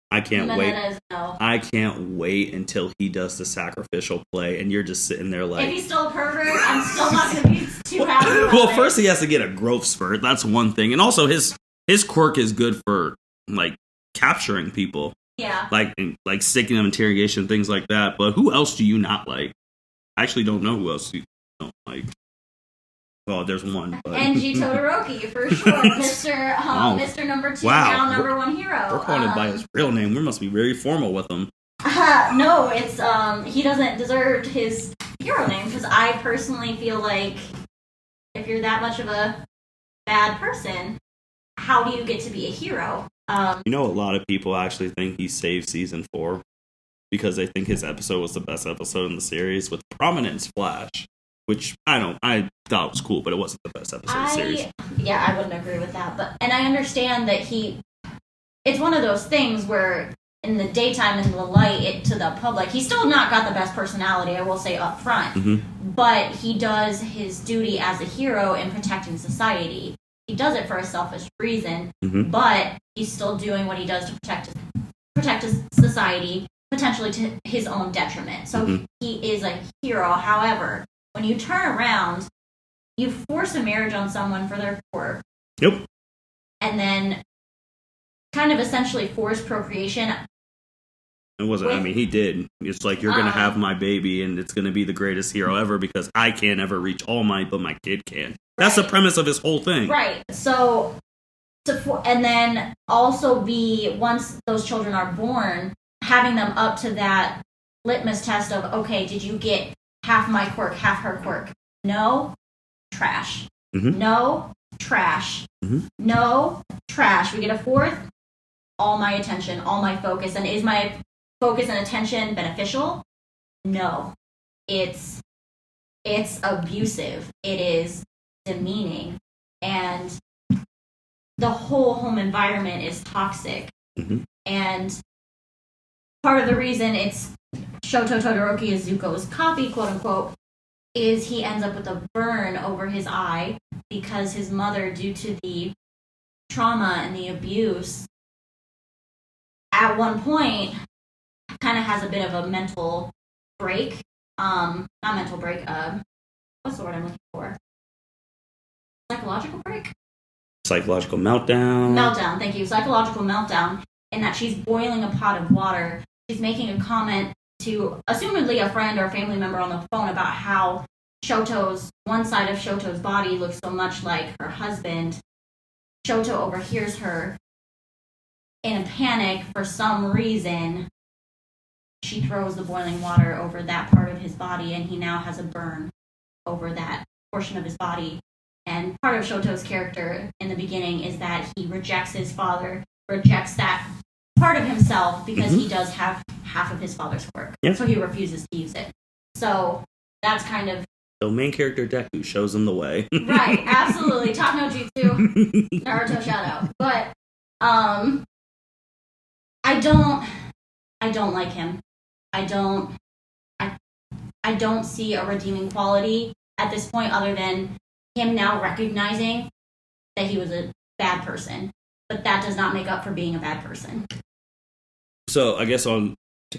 I can't wait. Is a no. I can't wait until he does the sacrificial play and you're just sitting there like, if he's still a pervert, I'm still not going to be too happy about Well, first he has to get a growth spurt. That's one thing. And also his quirk is good for like capturing people. Yeah. Like sticking them in interrogation, things like that. But who else do you not like? I actually don't know who else you don't like. Well, there's one. But. Enji Todoroki, for sure. Mr. Number 2, now number 1 hero. We're calling him by his real name. We must be very formal with him. No, it's he doesn't deserve his hero name, because I personally feel like if you're that much of a bad person, how do you get to be a hero? A lot of people actually think he saved season 4 because they think his episode was the best episode in the series with prominence Flash, which I thought was cool, but it wasn't the best episode of the series. Yeah, I wouldn't agree with that, and I understand that it's one of those things where in the daytime, in the light, to the public, he's still not got the best personality, I will say up front, but he does his duty as a hero in protecting society. He does it for a selfish reason, but he's still doing what he does to protect his society, potentially to his own detriment. So he is a hero. However, when you turn around, you force a marriage on someone for their quirk. Yep. And then kind of essentially force procreation. It wasn't, he did. It's like, you're going to have my baby and it's going to be the greatest hero ever because I can't ever reach all mine, but my kid can. That's the premise of his whole thing. Right. So, and then also once those children are born, having them up to that litmus test of, okay, did you get half my quirk, half her quirk? No, trash. No, trash. No, trash. We get a fourth, all my attention, all my focus. And is my focus and attention beneficial? No. It's abusive. It is demeaning. And the whole home environment is toxic. And part of the reason it's Shoto Todoroki is Zuko's copy, quote unquote, is he ends up with a burn over his eye because his mother, due to the trauma and the abuse, at one point kind of has a bit of a mental break. Not mental break, what's the word I'm looking for? Psychological break? Psychological meltdown. Meltdown, thank you. Psychological meltdown, in that she's boiling a pot of water. She's making a comment to, assumedly, a friend or family member on the phone about how one side of Shoto's body looks so much like her husband. Shoto overhears her. In a panic, for some reason, she throws the boiling water over that part of his body, and he now has a burn over that portion of his body. And part of Shoto's character in the beginning is that he rejects his father, rejects that part of himself, because he does have half of his father's quirk. So he refuses to use it. So that's kind of... So main character Deku shows him the way. Right, absolutely. Top no jutsu. Naruto shout out. But I don't like him. I don't see a redeeming quality at this point, other than him now recognizing that he was a bad person. But that does not make up for being a bad person. So I guess to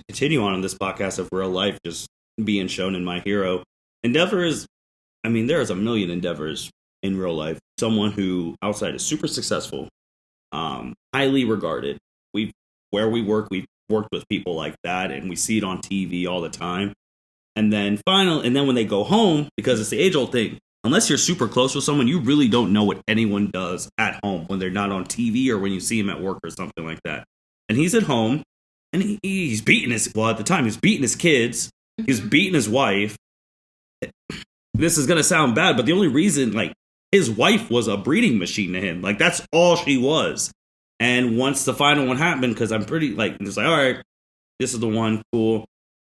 continue on in this podcast of real life just being shown in My Hero, Endeavor is, there is a million Endeavors in real life. Someone who outside is super successful, highly regarded. Where we work, we've worked with people like that, and we see it on TV all the time. And then when they go home, because it's the age-old thing, unless you're super close with someone, you really don't know what anyone does at home when they're not on TV or when you see him at work or something like that. And he's at home, and he's beating at the time, he's beating his kids, he's beating his wife. This is going to sound bad, but the only reason, his wife was a breeding machine to him. That's all she was. And once the final one happened, because I'm pretty, all right, this is the one, cool,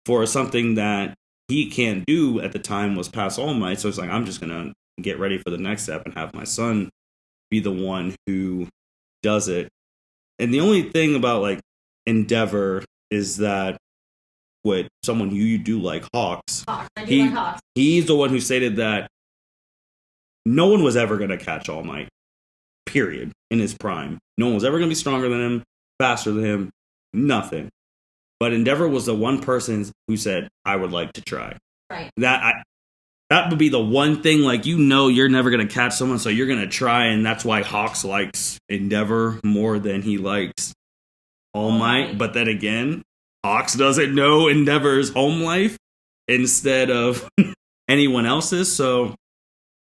for something that he can't do at the time was pass All Might. So it's I'm just going to get ready for the next step and have my son be the one who does it. And the only thing about, Endeavor is that with someone you do like, Hawks. I do like Hawks. He's the one who stated that no one was ever going to catch All Might, period, in his prime. No one was ever going to be stronger than him, faster than him, nothing. But Endeavor was the one person who said, I would like to try. Right. That would be the one thing, you're never going to catch someone, so you're going to try, and that's why Hawks likes Endeavor more than he likes All Might. But then again, Hawks doesn't know Endeavor's home life instead of anyone else's. So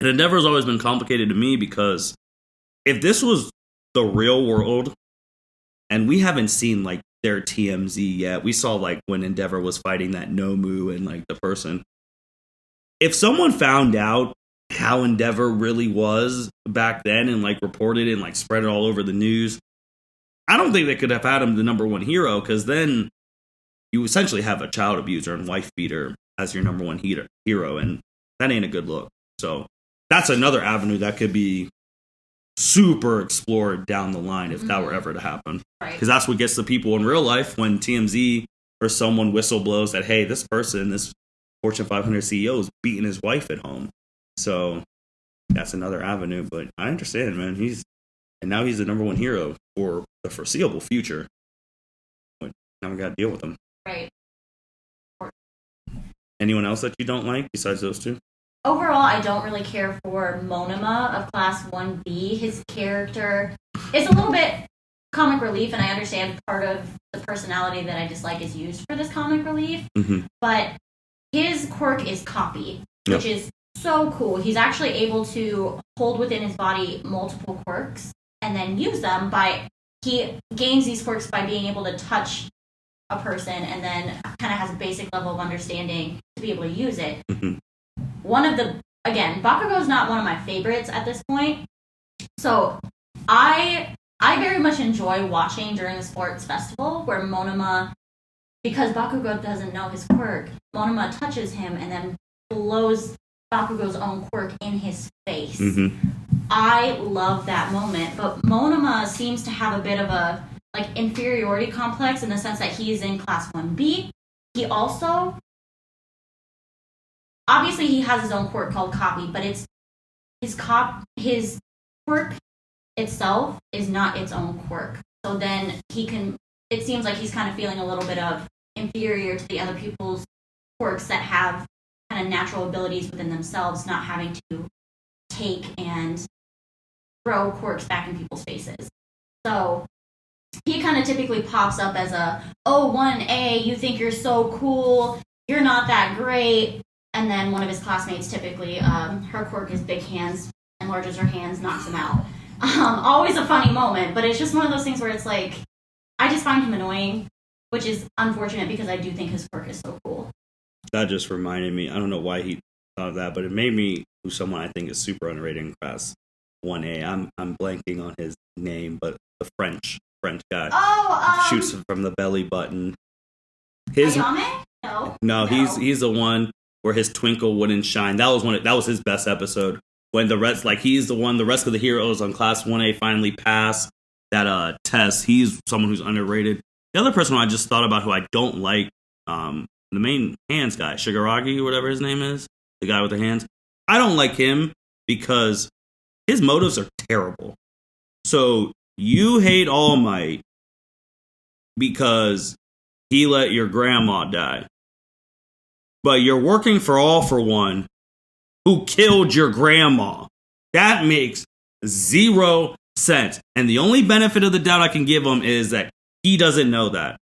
Endeavor's always been complicated to me, because if this was the real world, and we haven't seen their TMZ yet, we saw when Endeavor was fighting that Nomu and the person. If someone found out how Endeavor really was back then and reported it and spread it all over the news, I don't think they could have had him the number one hero, because then you essentially have a child abuser and wife beater as your number one hero, and that ain't a good look. So that's another avenue that could be super explored down the line if that were ever to happen. Because that's what gets the people in real life when TMZ or someone whistle blows that, hey, this person, this Fortune 500 CEO is beating his wife at home. So that's another avenue. But I understand, man. Now he's the number one hero for the foreseeable future. But now we got to deal with him. Right. Anyone else that you don't like besides those two? Overall, I don't really care for Monoma of Class 1B. His character is a little bit comic relief, and I understand part of the personality that I dislike is used for this comic relief. But his quirk is copy, which is so cool. He's actually able to hold within his body multiple quirks and then use them he gains these quirks by being able to touch a person and then kind of has a basic level of understanding to be able to use it. Bakugo is not one of my favorites at this point. So I very much enjoy watching during the sports festival where Monoma, because Bakugo doesn't know his quirk, Monoma touches him and then blows Bakugo's own quirk in his face. I love that moment, but Monoma seems to have a bit of a inferiority complex in the sense that he's in class 1B. He also, obviously he has his own quirk called Copy, but it's his quirk itself is not its own quirk. So then it seems like he's kind of feeling a little bit of inferior to the other people's quirks that have kind of natural abilities within themselves, not having to take and throw quirks back in people's faces. So he kind of typically pops up as a, 1A, you think you're so cool, you're not that great. And then one of his classmates, typically, her quirk is big hands, enlarges her hands, knocks him out. Always a funny moment, but it's just one of those things where it's like, I just find him annoying, which is unfortunate because I do think his quirk is so cool. That just reminded me, I don't know why he thought of that, but it made me who someone I think is super underrated in class 1A. I'm blanking on his name, but the French guy shoots from the belly button. Ayame? No, he's the one where his twinkle wouldn't shine. That was his best episode. When the rest, he's the one, the rest of the heroes on class 1A finally pass that test. He's someone who's underrated. The other person I just thought about who I don't like, the main hands guy, Shigaragi or whatever his name is, the guy with the hands. I don't like him because his motives are terrible. So you hate All Might because he let your grandma die. But you're working for All for One, who killed your grandma. That makes zero sense. And the only benefit of the doubt I can give him is that he doesn't know that.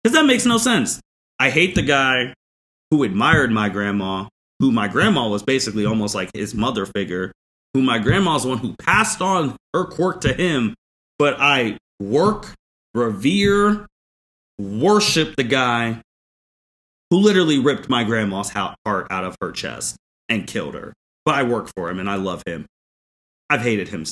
Because that makes no sense. I hate the guy who admired my grandma, who my grandma was basically almost like his mother figure, who my grandma's the one who passed on her quirk to him. But I revere, worship the guy who literally ripped my grandma's heart out of her chest and killed her. But I work for him and I love him. I've hated him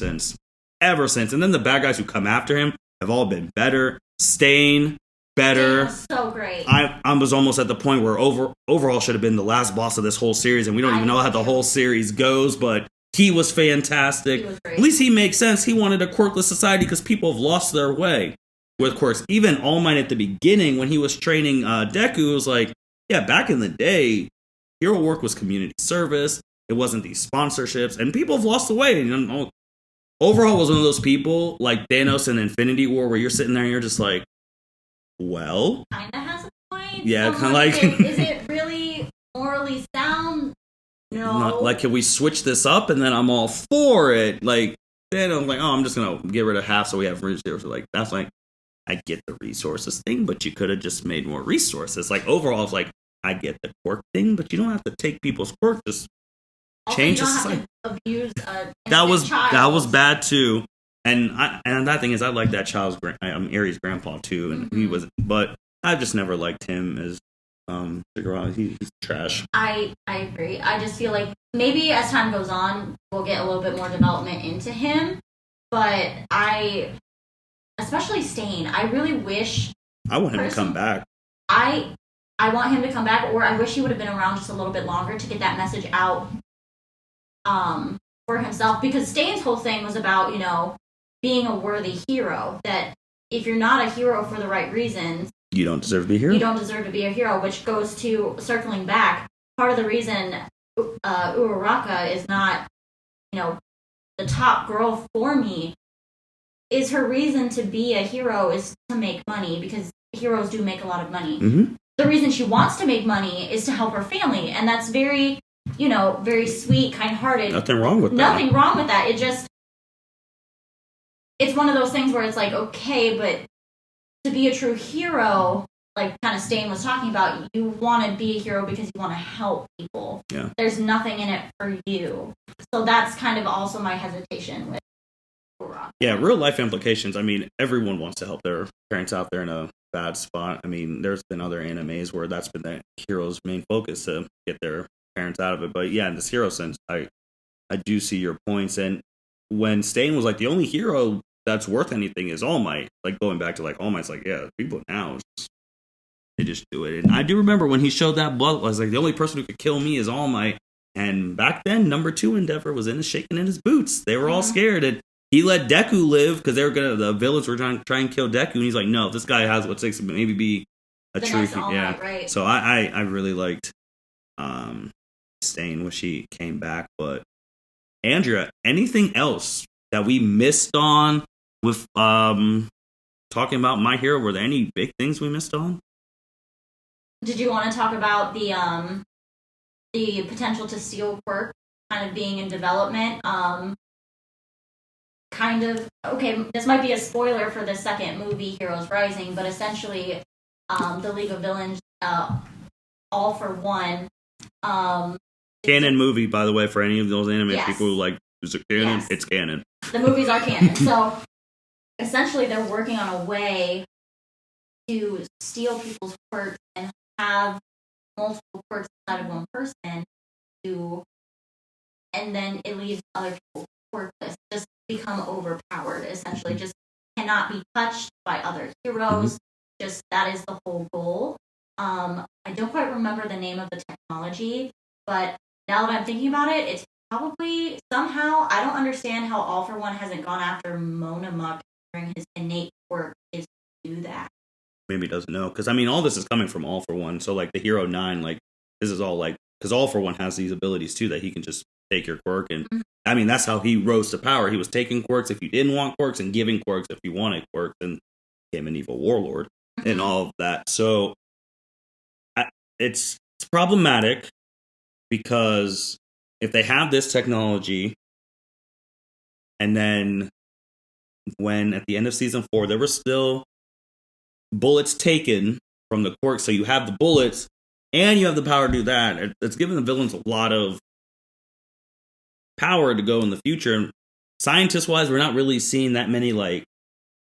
ever since. And then the bad guys who come after him have all been better. Stain, better. So great. I was almost at the point where overall should have been the last boss of this whole series, and we don't even know how the whole series goes, but he was fantastic. He was great. At least he makes sense. He wanted a quirkless society because people have lost their way with quirks. Even All Might at the beginning, when he was training Deku, was like, yeah, back in the day, hero work was community service. It wasn't these sponsorships, and people have lost the way. And overall was one of those people like Thanos in Infinity War where you're sitting there and you're just like, well, kind of has a point. Yeah, kind of like, is it really morally sound? No. Not, like, can we switch this up? And then I'm all for it. Like, then I'm like, I'm just gonna get rid of half so we have resources. Like, that's like, I get the resources thing, but you could have just made more resources. Like, overall, it's like, I get the quirk thing, but you don't have to take people's quirk. Just change the society. Abuse that was bad too. And that thing is, I like that child's Aries' grandpa too, and he was, but I just never liked him as he's trash. I agree. I just feel like maybe as time goes on, we'll get a little bit more development into him. But especially Stain, I really wish I want him to come back. I want him to come back, or I wish he would have been around just a little bit longer to get that message out for himself, because Stain's whole thing was about, being a worthy hero, that if you're not a hero for the right reasons, you don't deserve to be a hero. You don't deserve to be a hero, which goes to, circling back, part of the reason Uraraka is not, the top girl for me is her reason to be a hero is to make money, because heroes do make a lot of money. Mm-hmm. The reason she wants to make money is to help her family, and that's very, very sweet, kind-hearted. Nothing wrong with that. Nothing wrong with that. It's one of those things where it's like, okay, but to be a true hero, like kind of Stain was talking about, you want to be a hero because you want to help people. Yeah. There's nothing in it for you. So that's kind of also my hesitation with rock. Yeah, real life implications. I mean, everyone wants to help their parents out there in a bad spot. I mean, there's been other animes where that's been the hero's main focus to get their parents out of it. But yeah, in this hero sense, I do see your points. And when Stain was like, the only hero that's worth anything is All Might. Like going back to like All Might's like, yeah, people now they just do it. And I do remember when he showed that blood, I was like, the only person who could kill me is All Might. And back then, number 2 Endeavor was shaking in his boots. They were all scared, and he let Deku live because the villains were trying to try and kill Deku. And he's like, no, this guy has what takes to maybe be a true. Yeah, right. So I really liked Stain when she came back. But Andrea, anything else that we missed on with talking about My Hero? Were there any big things we missed on? Did you want to talk about the potential to steal quirk kind of being in development? This might be a spoiler for the second movie, Heroes Rising, but essentially the League of Villains, All for One. Canon movie, by the way, for any of those anime people who like, is it canon? Yes. It's canon. The movies are canon. So essentially they're working on a way to steal people's quirks and have multiple quirks inside of one person, and then it leaves other people quirkless, just become overpowered, essentially, just cannot be touched by other heroes. Just that is the whole goal. I don't quite remember the name of the technology, but now that I'm thinking about it, it's probably somehow, I don't understand how All for One hasn't gone after Monomuck during his innate quirk is to do that. Maybe he doesn't know, because I mean, all this is coming from All for One. So like the Hero 9, like this is all like, because All for One has these abilities too that he can just take your quirk, and I mean that's how he rose to power. He was taking quirks if you didn't want quirks and giving quirks if you wanted quirks, and became an evil warlord and all of that. So it's problematic because if they have this technology, and then when at the end of season 4 there were still bullets taken from the quirk, so you have the bullets and you have the power to do that, it's giving the villains a lot of power to go in the future. And scientist wise, we're not really seeing that many like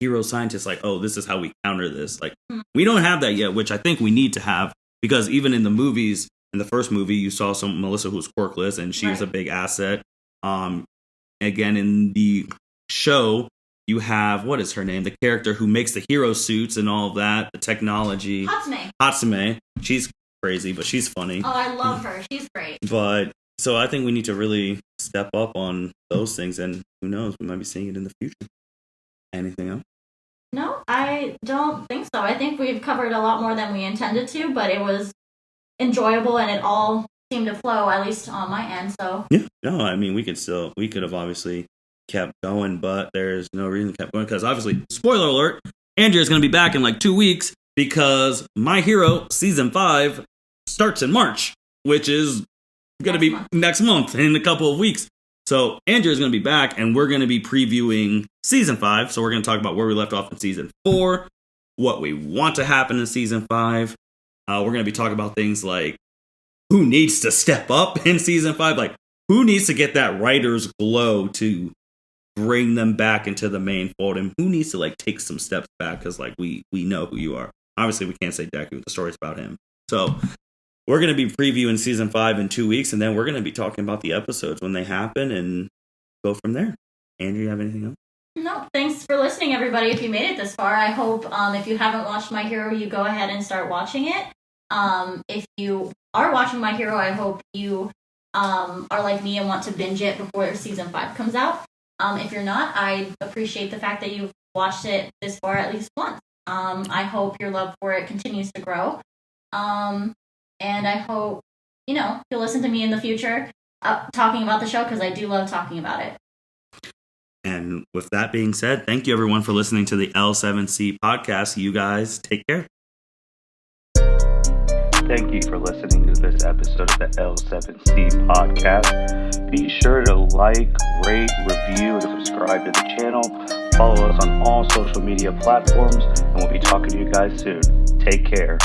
hero scientists like, oh, this is how we counter this. Like we don't have that yet, which I think we need to have, because even in the movies, in the first movie, you saw some Melissa who was quirkless, and she was a big asset. Again, in the show, you have, what is her name? The character who makes the hero suits and all of that, the technology. Hatsume. She's crazy, but she's funny. Oh, I love her. She's great. But so I think we need to really step up on those things, and who knows, we might be seeing it in the future. Anything else? No, I don't think so. I think we've covered a lot more than we intended to, but it was enjoyable and it all seemed to flow, at least on my end. So yeah, no, I mean we could have obviously kept going, but there's no reason to keep going, because obviously, spoiler alert, Andrea's going to be back in like 2 weeks, because My Hero season 5 starts in March, which is going to be next month, in a couple of weeks. So Andrea's going to be back, and we're going to be previewing season 5. So we're going to talk about where we left off in season 4, what we want to happen in season 5. We're going to be talking about things like who needs to step up in season 5, like who needs to get that writer's glow to bring them back into the main fold, and who needs to like take some steps back, because like we know who you are. Obviously, we can't say Deku. The story's about him. So we're going to be previewing season 5 in 2 weeks, and then we're going to be talking about the episodes when they happen and go from there. Andrew, you have anything else? No, thanks for listening, everybody. If you made it this far, I hope if you haven't watched My Hero, you go ahead and start watching it. If you are watching My Hero, I hope you are like me and want to binge it before season 5 comes out. If you're not, I appreciate the fact that you've watched it this far at least once. I hope your love for it continues to grow. And I hope, you'll listen to me in the future talking about the show, because I do love talking about it. And with that being said, thank you everyone for listening to the L7C Podcast. You guys take care. Thank you for listening to this episode of the L7C Podcast. Be sure to like, rate, review, and subscribe to the channel. Follow us on all social media platforms, and we'll be talking to you guys soon. Take care.